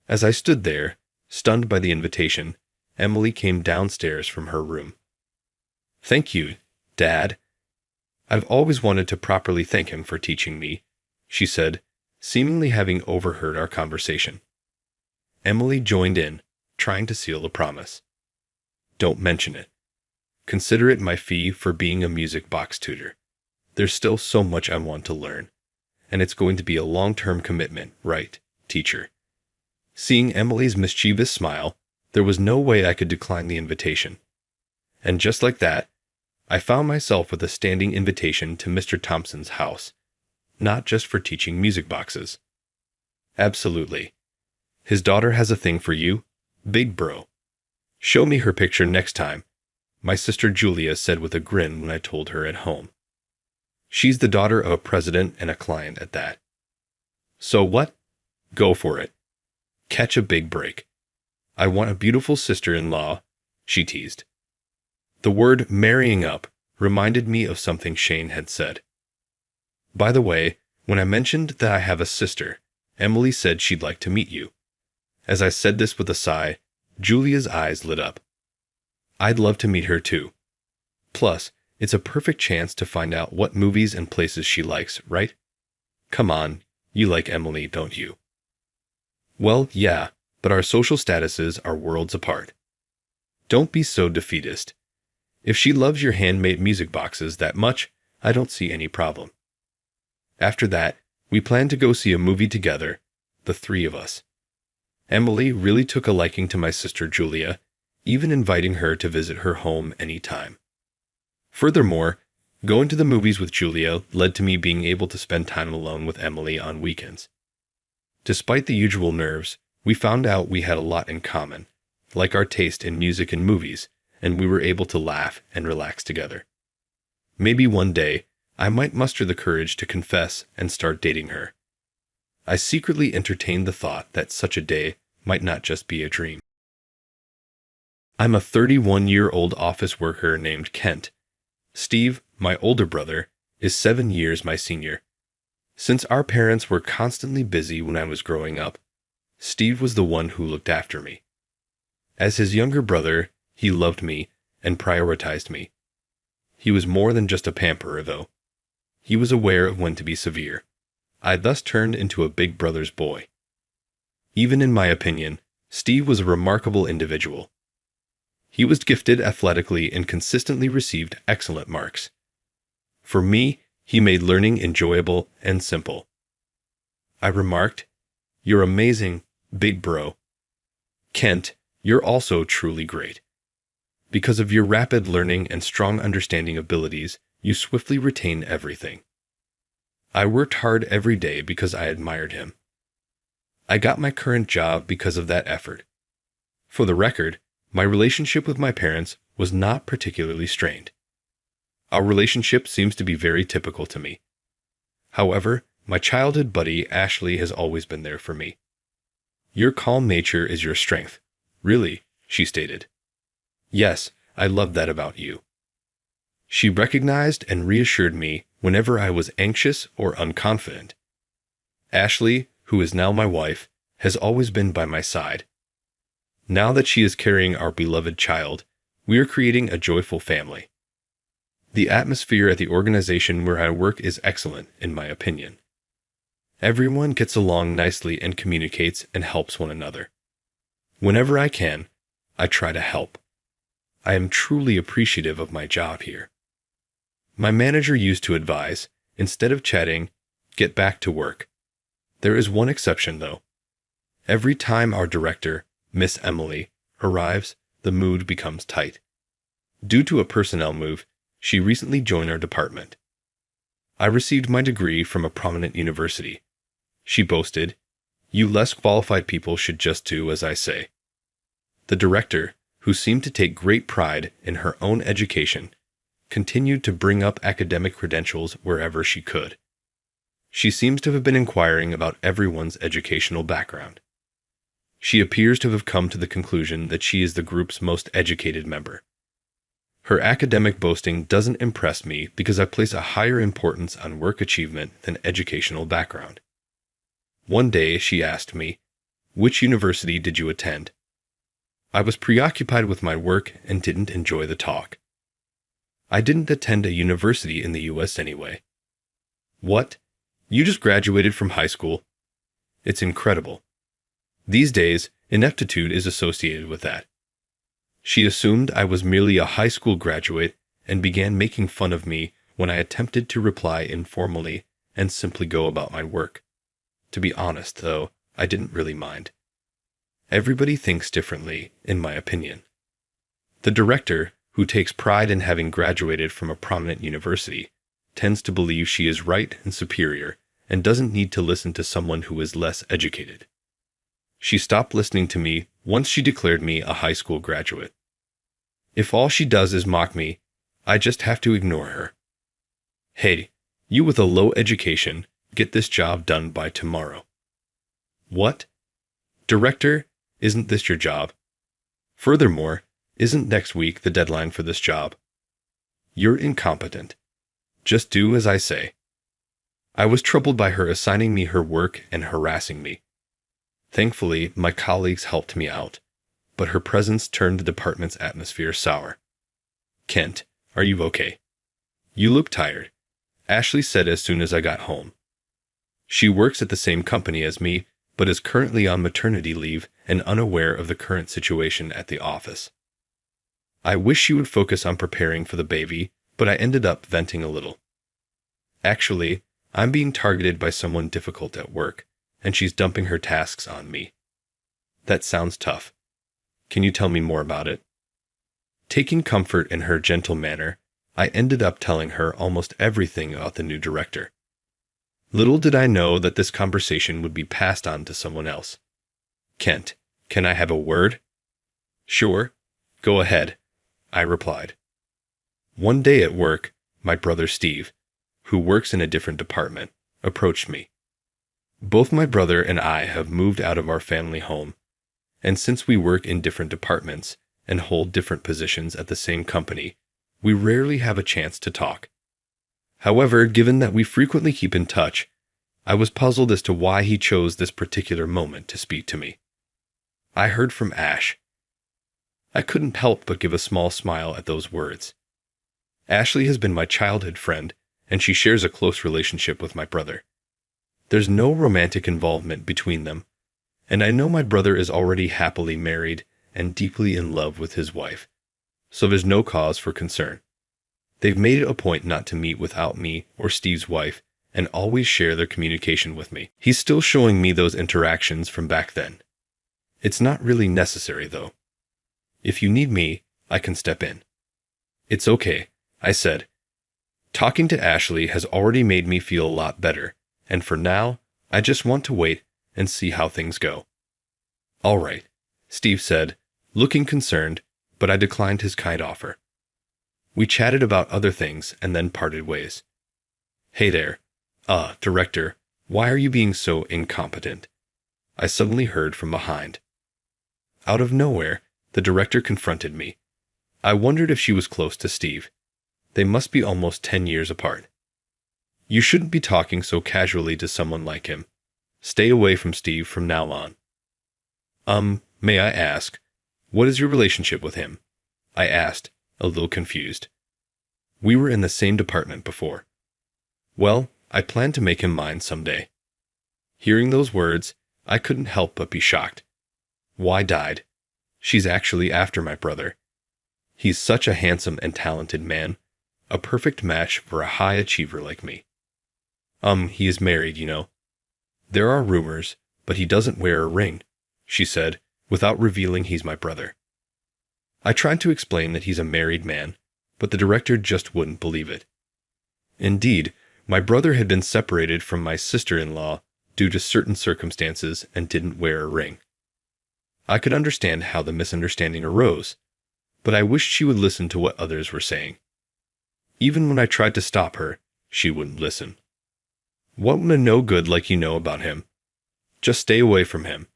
As I stood there, stunned by the invitation, Emily came downstairs from her room. Thank you, Dad. I've always wanted to properly thank him for teaching me, she said, seemingly having overheard our conversation. Emily joined in, trying to seal the promise. Don't mention it. Consider it my fee for being a music box tutor. There's still so much I want to learn, and it's going to be a long-term commitment, right, teacher? Seeing Emily's mischievous smile, there was no way I could decline the invitation. And just like that, I found myself with a standing invitation to Mr. Thompson's house, not just for teaching music boxes. Absolutely. His daughter has a thing for you, big bro. Show me her picture next time, my sister Julia said with a grin when I told her at home. She's the daughter of a president and a client at that. So what? Go for it. Catch a big break. I want a beautiful sister-in-law, she teased. The word marrying up reminded me of something Shane had said. By the way, when I mentioned that I have a sister, Emily said she'd like to meet you. As I said this with a sigh, Julia's eyes lit up. I'd love to meet her too. Plus, it's a perfect chance to find out what movies and places she likes, right? Come on, you like Emily, don't you? Well, yeah, but our social statuses are worlds apart. Don't be so defeatist. If she loves your handmade music boxes that much, I don't see any problem. After that, we planned to go see a movie together, the three of us. Emily really took a liking to my sister Julia, even inviting her to visit her home any time. Furthermore, going to the movies with Julia led to me being able to spend time alone with Emily on weekends. Despite the usual nerves, we found out we had a lot in common, like our taste in music and movies, and we were able to laugh and relax together. Maybe one day, I might muster the courage to confess and start dating her. I secretly entertained the thought that such a day might not just be a dream. I'm a 31-year-old office worker named Kent. Steve, my older brother, is 7 years my senior. Since our parents were constantly busy when I was growing up, Steve was the one who looked after me. As his younger brother, he loved me and prioritized me. He was more than just a pamperer, though. He was aware of when to be severe. I thus turned into a big brother's boy. Even in my opinion, Steve was a remarkable individual. He was gifted athletically and consistently received excellent marks. For me, he made learning enjoyable and simple. I remarked, "You're amazing, big bro. Kent, you're also truly great. Because of your rapid learning and strong understanding abilities, you swiftly retain everything." I worked hard every day because I admired him. I got my current job because of that effort. For the record, My relationship with my parents was not particularly strained. Our relationship seems to be very typical to me. However, my childhood buddy Ashley has always been there for me. Your calm nature is your strength. Really, she stated. Yes, I love that about you. She recognized and reassured me whenever I was anxious or unconfident. Ashley, who is now my wife, has always been by my side. Now that she is carrying our beloved child, we are creating a joyful family. The atmosphere at the organization where I work is excellent, in my opinion. Everyone gets along nicely and communicates and helps one another. Whenever I can, I try to help. I am truly appreciative of my job here. My manager used to advise, instead of chatting, get back to work. There is one exception, though. Every time our director, Miss Emily, arrives, the mood becomes tight. Due to a personnel move, she recently joined our department. I received my degree from a prominent university. She boasted, "You less qualified people should just do as I say." The director, who seemed to take great pride in her own education, continued to bring up academic credentials wherever she could. She seems to have been inquiring about everyone's educational background. She appears to have come to the conclusion that she is the group's most educated member. Her academic boasting doesn't impress me because I place a higher importance on work achievement than educational background. One day she asked me, "Which university did you attend?" I was preoccupied with my work and didn't enjoy the talk. I didn't attend a university in the US anyway. What? You just graduated from high school? It's incredible. These days, ineptitude is associated with that. She assumed I was merely a high school graduate and began making fun of me when I attempted to reply informally and simply go about my work. To be honest, though, I didn't really mind. Everybody thinks differently, in my opinion. The director, who takes pride in having graduated from a prominent university, tends to believe she is right and superior and doesn't need to listen to someone who is less educated. She stopped listening to me once she declared me a high school graduate. If all she does is mock me, I just have to ignore her. Hey, you with a low education, get this job done by tomorrow. What? Director, isn't this your job? Furthermore, isn't next week the deadline for this job? You're incompetent. Just do as I say. I was troubled by her assigning me her work and harassing me. Thankfully, my colleagues helped me out, but her presence turned the department's atmosphere sour. Kent, are you okay? You look tired, Ashley said as soon as I got home. She works at the same company as me, but is currently on maternity leave and unaware of the current situation at the office. I wish she would focus on preparing for the baby, but I ended up venting a little. Actually, I'm being targeted by someone difficult at work, and she's dumping her tasks on me. That sounds tough. Can you tell me more about it? Taking comfort in her gentle manner, I ended up telling her almost everything about the new director. Little did I know that this conversation would be passed on to someone else. Kent, can I have a word? Sure, go ahead, I replied. One day at work, my brother Steve, who works in a different department, approached me. Both my brother and I have moved out of our family home, and since we work in different departments and hold different positions at the same company, we rarely have a chance to talk. However, given that we frequently keep in touch, I was puzzled as to why he chose this particular moment to speak to me. I heard from Ash. I couldn't help but give a small smile at those words. Ashley has been my childhood friend, and she shares a close relationship with my brother. There's no romantic involvement between them, and I know my brother is already happily married and deeply in love with his wife, so there's no cause for concern. They've made it a point not to meet without me or Steve's wife and always share their communication with me. He's still showing me those interactions from back then. It's not really necessary, though. If you need me, I can step in. It's okay, I said. Talking to Ashley has already made me feel a lot better, and for now, I just want to wait and see how things go. All right, Steve said, looking concerned, but I declined his kind offer. We chatted about other things and then parted ways. Hey there. Director, why are you being so incompetent? I suddenly heard from behind. Out of nowhere, the director confronted me. I wondered if she was close to Steve. They must be almost 10 years apart. You shouldn't be talking so casually to someone like him. Stay away from Steve from now on. May I ask, what is your relationship with him? I asked, a little confused. We were in the same department before. Well, I plan to make him mine someday. Hearing those words, I couldn't help but be shocked. Why died? She's actually after my brother. He's such a handsome and talented man, a perfect match for a high achiever like me. He is married, you know. There are rumors, but he doesn't wear a ring, she said, without revealing he's my brother. I tried to explain that he's a married man, but the director just wouldn't believe it. Indeed, my brother had been separated from my sister-in-law due to certain circumstances and didn't wear a ring. I could understand how the misunderstanding arose, but I wished she would listen to what others were saying. Even when I tried to stop her, she wouldn't listen. What would a no-good like you know about him? Just stay away from him.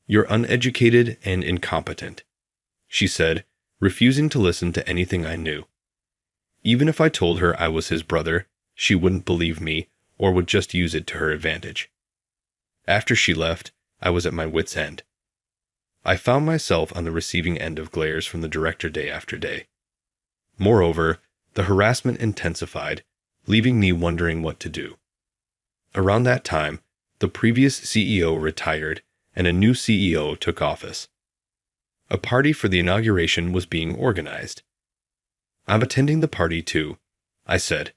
You're uneducated and incompetent, she said, refusing to listen to anything I knew. Even if I told her I was his brother, she wouldn't believe me or would just use it to her advantage. After she left, I was at my wit's end. I found myself on the receiving end of glares from the director day after day. Moreover, the harassment intensified, leaving me wondering what to do. Around that time, the previous CEO retired and a new CEO took office. A party for the inauguration was being organized. I'm attending the party too, I said.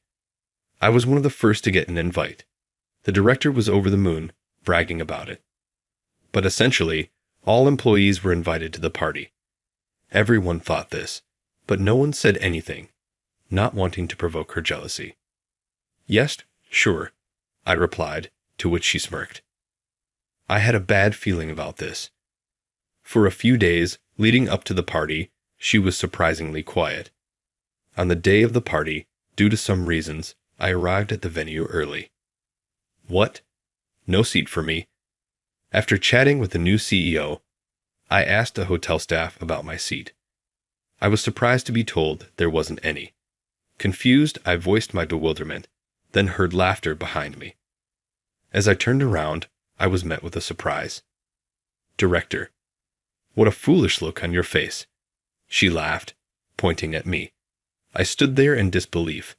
I was one of the first to get an invite. The director was over the moon, bragging about it. But essentially, all employees were invited to the party. Everyone thought this, but no one said anything, not wanting to provoke her jealousy. Yes, sure, I replied, to which she smirked. I had a bad feeling about this. For a few days leading up to the party, she was surprisingly quiet. On the day of the party, due to some reasons, I arrived at the venue early. What? No seat for me. After chatting with the new CEO, I asked the hotel staff about my seat. I was surprised to be told there wasn't any. Confused, I voiced my bewilderment, then heard laughter behind me. As I turned around, I was met with a surprise. Director, what a foolish look on your face. She laughed, pointing at me. I stood there in disbelief.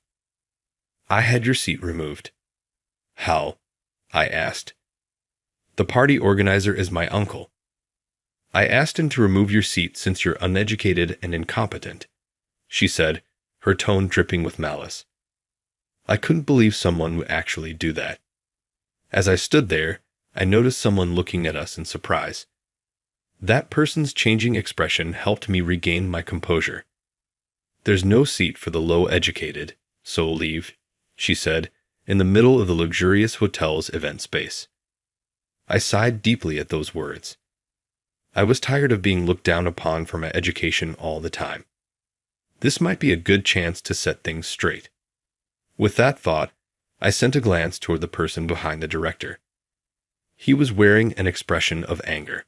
I had your seat removed. How? I asked. The party organizer is my uncle. I asked him to remove your seat since you're uneducated and incompetent, she said, her tone dripping with malice. I couldn't believe someone would actually do that. As I stood there, I noticed someone looking at us in surprise. That person's changing expression helped me regain my composure. There's no seat for the low-educated, so leave, she said, in the middle of the luxurious hotel's event space. I sighed deeply at those words. I was tired of being looked down upon for my education all the time. This might be a good chance to set things straight. With that thought, I sent a glance toward the person behind the director. He was wearing an expression of anger.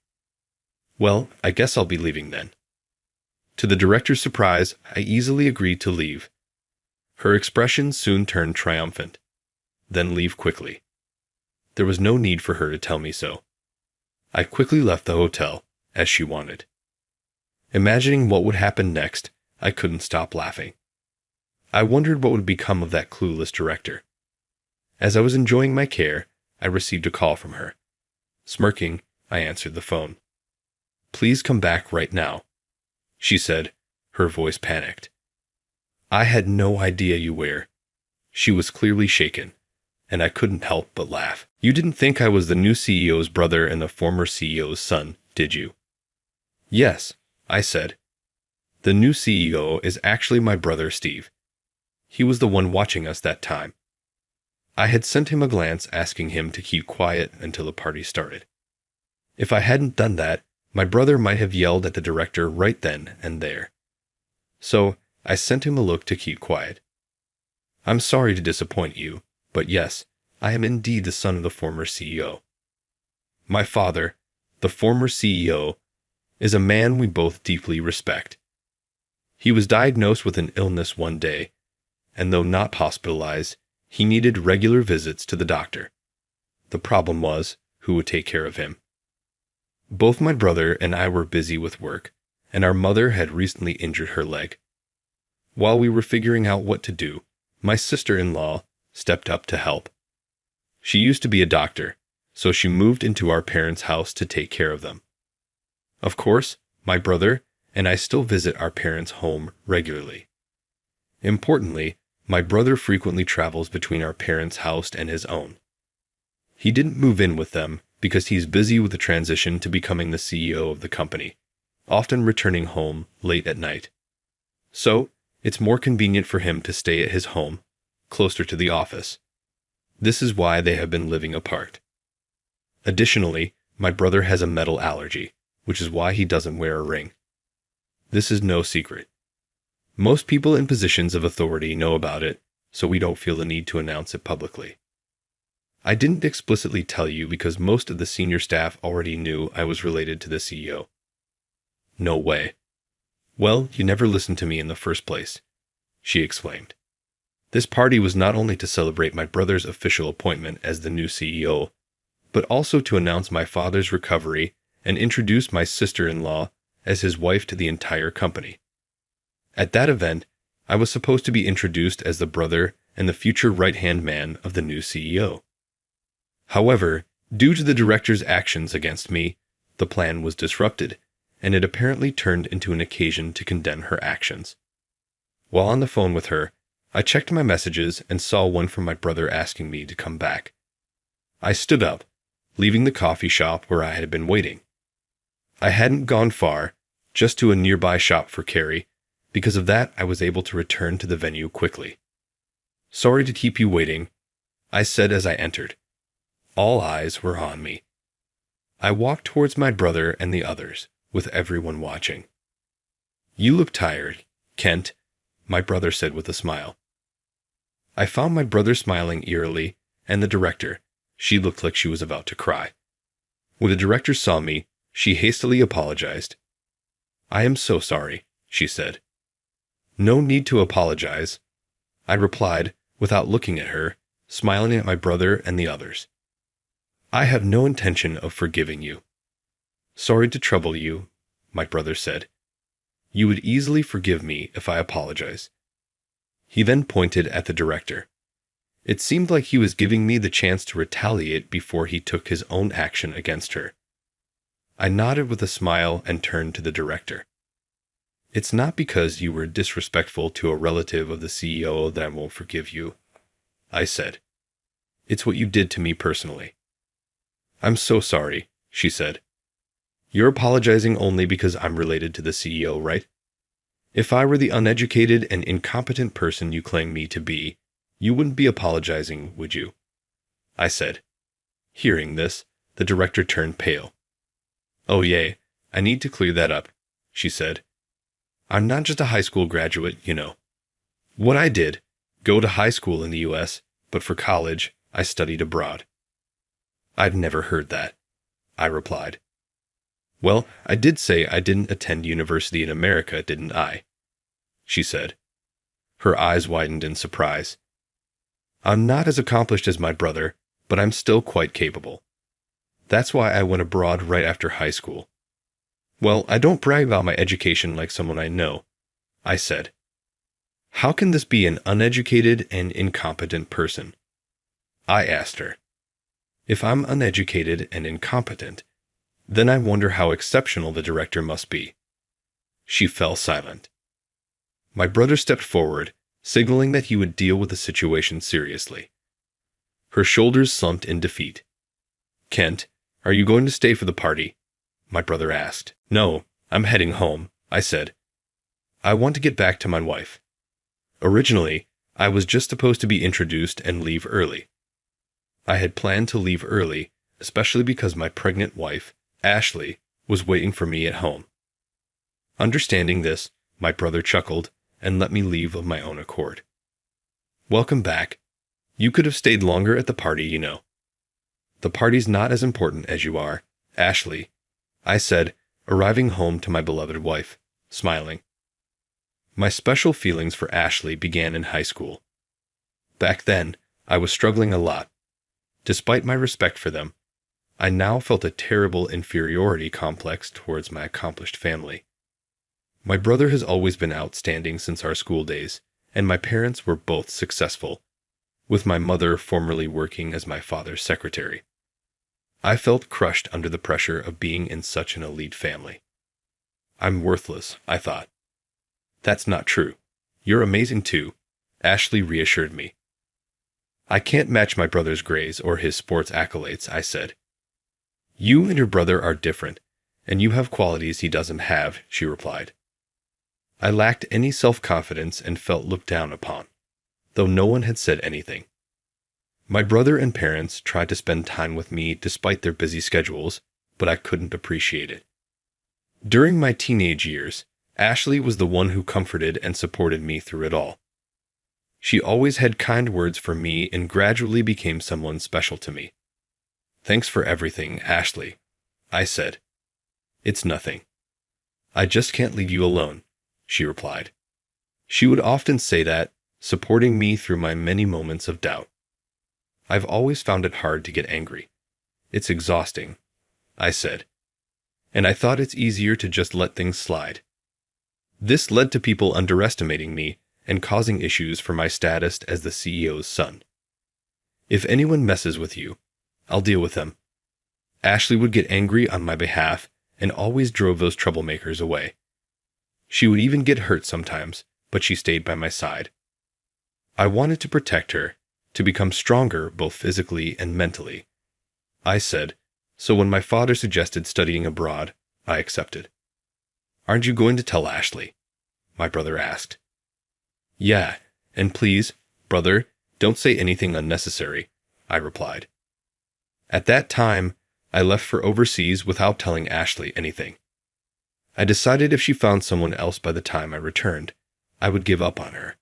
Well, I guess I'll be leaving then. To the director's surprise, I easily agreed to leave. Her expression soon turned triumphant. Then leave quickly. There was no need for her to tell me so. I quickly left the hotel, as she wanted. Imagining what would happen next, I couldn't stop laughing. I wondered what would become of that clueless director. As I was enjoying my care, I received a call from her. Smirking, I answered the phone. Please come back right now, she said, her voice panicked. I had no idea you were. She was clearly shaken, and I couldn't help but laugh. You didn't think I was the new CEO's brother and the former CEO's son, did you? Yes, I said. The new CEO is actually my brother Steve. He was the one watching us that time. I had sent him a glance asking him to keep quiet until the party started. If I hadn't done that, My brother might have yelled at the director right then and there. So I sent him a look to keep quiet. I'm sorry to disappoint you, but yes, I am indeed the son of the former CEO. My father, the former CEO, is a man we both deeply respect. He was diagnosed with an illness one day, and though not hospitalized, he needed regular visits to the doctor. The problem was, who would take care of him? Both my brother and I were busy with work, and our mother had recently injured her leg. While we were figuring out what to do, my sister-in-law stepped up to help. She used to be a doctor, so she moved into our parents' house to take care of them. Of course, my brother and I still visit our parents' home regularly. Importantly, my brother frequently travels between our parents' house and his own. He didn't move in with them because he's busy with the transition to becoming the CEO of the company, often returning home late at night. So, it's more convenient for him to stay at his home, closer to the office. This is why they have been living apart. Additionally, my brother has a metal allergy, which is why he doesn't wear a ring. This is no secret. Most people in positions of authority know about it, so we don't feel the need to announce it publicly. I didn't explicitly tell you because most of the senior staff already knew I was related to the CEO. No way. Well, you never listened to me in the first place, she exclaimed. This party was not only to celebrate my brother's official appointment as the new CEO, but also to announce my father's recovery and introduce my sister-in-law as his wife to the entire company. At that event, I was supposed to be introduced as the brother and the future right-hand man of the new CEO. However, due to the director's actions against me, the plan was disrupted, and it apparently turned into an occasion to condemn her actions. While on the phone with her, I checked my messages and saw one from my brother asking me to come back. I stood up, leaving the coffee shop where I had been waiting. I hadn't gone far, just to a nearby shop for Carrie. Because of that, I was able to return to the venue quickly. Sorry to keep you waiting, I said as I entered. All eyes were on me. I walked towards my brother and the others, with everyone watching. You look tired, Kent, my brother said with a smile. I found my brother smiling eerily, and the director. She looked like she was about to cry. When the director saw me, she hastily apologized. I am so sorry, she said. No need to apologize, I replied, without looking at her, smiling at my brother and the others. I have no intention of forgiving you. Sorry to trouble you, my brother said. You would easily forgive me if I apologize. He then pointed at the director. It seemed like he was giving me the chance to retaliate before he took his own action against her. I nodded with a smile and turned to the director. It's not because you were disrespectful to a relative of the CEO that I won't forgive you, I said. It's what you did to me personally. I'm so sorry, she said. You're apologizing only because I'm related to the CEO, right? If I were the uneducated and incompetent person you claim me to be, you wouldn't be apologizing, would you? I said. Hearing this, the director turned pale. Oh yay, I need to clear that up, she said. I'm not just a high school graduate, you know. What I did, go to high school in the U.S., but for college, I studied abroad. I've never heard that, I replied. Well, I did say I didn't attend university in America, didn't I? She said. Her eyes widened in surprise. I'm not as accomplished as my brother, but I'm still quite capable. That's why I went abroad right after high school. Well, I don't brag about my education like someone I know, I said. How can this be an uneducated and incompetent person? I asked her. If I'm uneducated and incompetent, then I wonder how exceptional the director must be. She fell silent. My brother stepped forward, signaling that he would deal with the situation seriously. Her shoulders slumped in defeat. Kent, are you going to stay for the party? My brother asked. No, I'm heading home, I said. I want to get back to my wife. Originally, I was just supposed to be introduced and leave early. I had planned to leave early, especially because my pregnant wife, Ashley, was waiting for me at home. Understanding this, my brother chuckled and let me leave of my own accord. Welcome back. You could have stayed longer at the party, you know. The party's not as important as you are, Ashley, I said, arriving home to my beloved wife, smiling. My special feelings for Ashley began in high school. Back then, I was struggling a lot. Despite my respect for them, I now felt a terrible inferiority complex towards my accomplished family. My brother has always been outstanding since our school days, and my parents were both successful, with my mother formerly working as my father's secretary. I felt crushed under the pressure of being in such an elite family. I'm worthless, I thought. That's not true. You're amazing too, Ashley reassured me. I can't match my brother's grades or his sports accolades, I said. You and your brother are different, and you have qualities he doesn't have, she replied. I lacked any self-confidence and felt looked down upon, though no one had said anything. My brother and parents tried to spend time with me despite their busy schedules, but I couldn't appreciate it. During my teenage years, Ashley was the one who comforted and supported me through it all. She always had kind words for me and gradually became someone special to me. Thanks for everything, Ashley, I said. It's nothing. I just can't leave you alone, she replied. She would often say that, supporting me through my many moments of doubt. I've always found it hard to get angry. It's exhausting, I said. And I thought it's easier to just let things slide. This led to people underestimating me and causing issues for my status as the CEO's son. If anyone messes with you, I'll deal with them. Ashley would get angry on my behalf and always drove those troublemakers away. She would even get hurt sometimes, but she stayed by my side. I wanted to protect her, to become stronger both physically and mentally. I said, so when my father suggested studying abroad, I accepted. Aren't you going to tell Ashley? My brother asked. Yeah, and please, brother, don't say anything unnecessary, I replied. At that time, I left for overseas without telling Ashley anything. I decided if she found someone else by the time I returned, I would give up on her.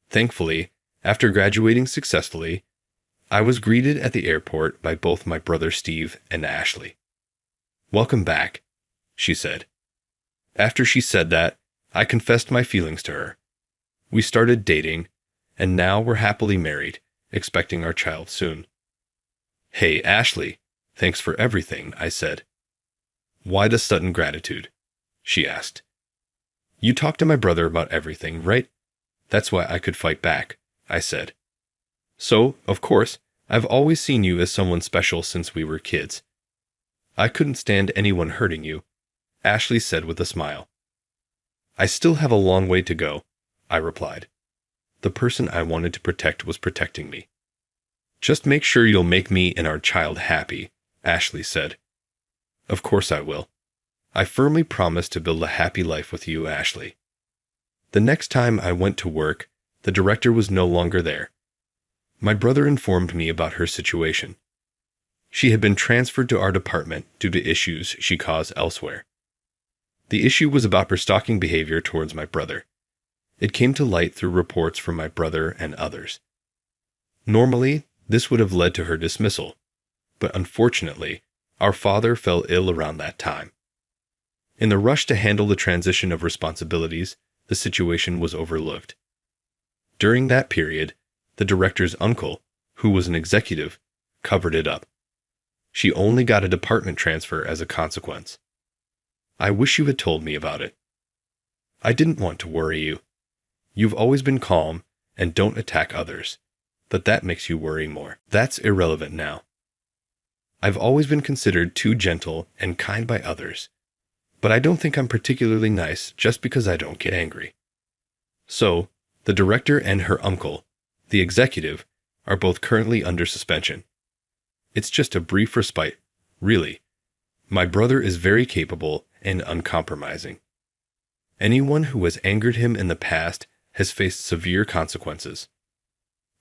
Thankfully, after graduating successfully, I was greeted at the airport by both my brother Steve and Ashley. Welcome back, she said. After she said that, I confessed my feelings to her. We started dating, and now we're happily married, expecting our child soon. Hey, Ashley, thanks for everything, I said. Why the sudden gratitude? She asked. You talked to my brother about everything, right? That's why I could fight back, I said. So, of course, I've always seen you as someone special since we were kids. I couldn't stand anyone hurting you, Ashley said with a smile. I still have a long way to go, I replied. The person I wanted to protect was protecting me. Just make sure you'll make me and our child happy, Ashley said. Of course I will. I firmly promise to build a happy life with you, Ashley. The next time I went to work, the director was no longer there. My brother informed me about her situation. She had been transferred to our department due to issues she caused elsewhere. The issue was about her stalking behavior towards my brother. It came to light through reports from my brother and others. Normally, this would have led to her dismissal, but unfortunately, our father fell ill around that time. In the rush to handle the transition of responsibilities, the situation was overlooked. During that period, the director's uncle, who was an executive, covered it up. She only got a department transfer as a consequence. I wish you had told me about it. I didn't want to worry you. You've always been calm and don't attack others, but that makes you worry more. That's irrelevant now. I've always been considered too gentle and kind by others, but I don't think I'm particularly nice just because I don't get angry. So, the director and her uncle, the executive, are both currently under suspension. It's just a brief respite, really. My brother is very capable and uncompromising. Anyone who has angered him in the past has faced severe consequences.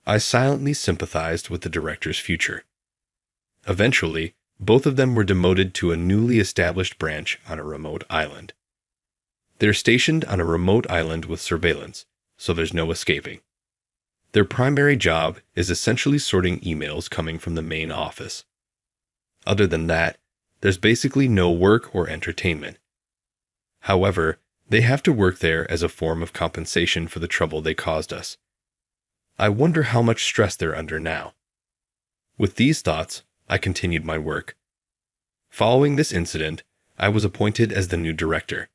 I silently sympathized with the director's future. Eventually, Both of them were demoted to a newly established branch on a remote island. They're stationed on a remote island with surveillance, so there's no escaping. Their primary job is essentially sorting emails coming from the main office. Other than that, there's basically no work or entertainment. However, they have to work there as a form of compensation for the trouble they caused us. I wonder how much stress they're under now. With these thoughts, I continued my work. Following this incident, I was appointed as the new director.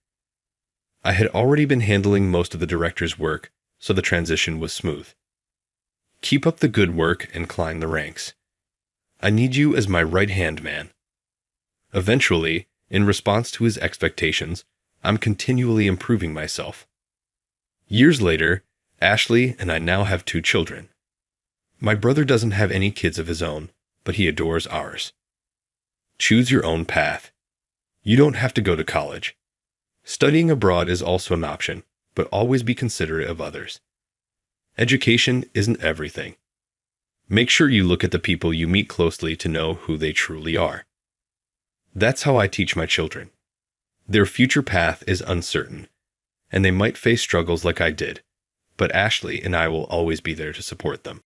I had already been handling most of the director's work, so the transition was smooth. Keep up the good work and climb the ranks. I need you as my right-hand man. Eventually, in response to his expectations, I'm continually improving myself. Years later, Ashley and I now have 2 children. My brother doesn't have any kids of his own, but he adores ours. Choose your own path. You don't have to go to college. Studying abroad is also an option, but always be considerate of others. Education isn't everything. Make sure you look at the people you meet closely to know who they truly are. That's how I teach my children. Their future path is uncertain, and they might face struggles like I did, but Ashley and I will always be there to support them.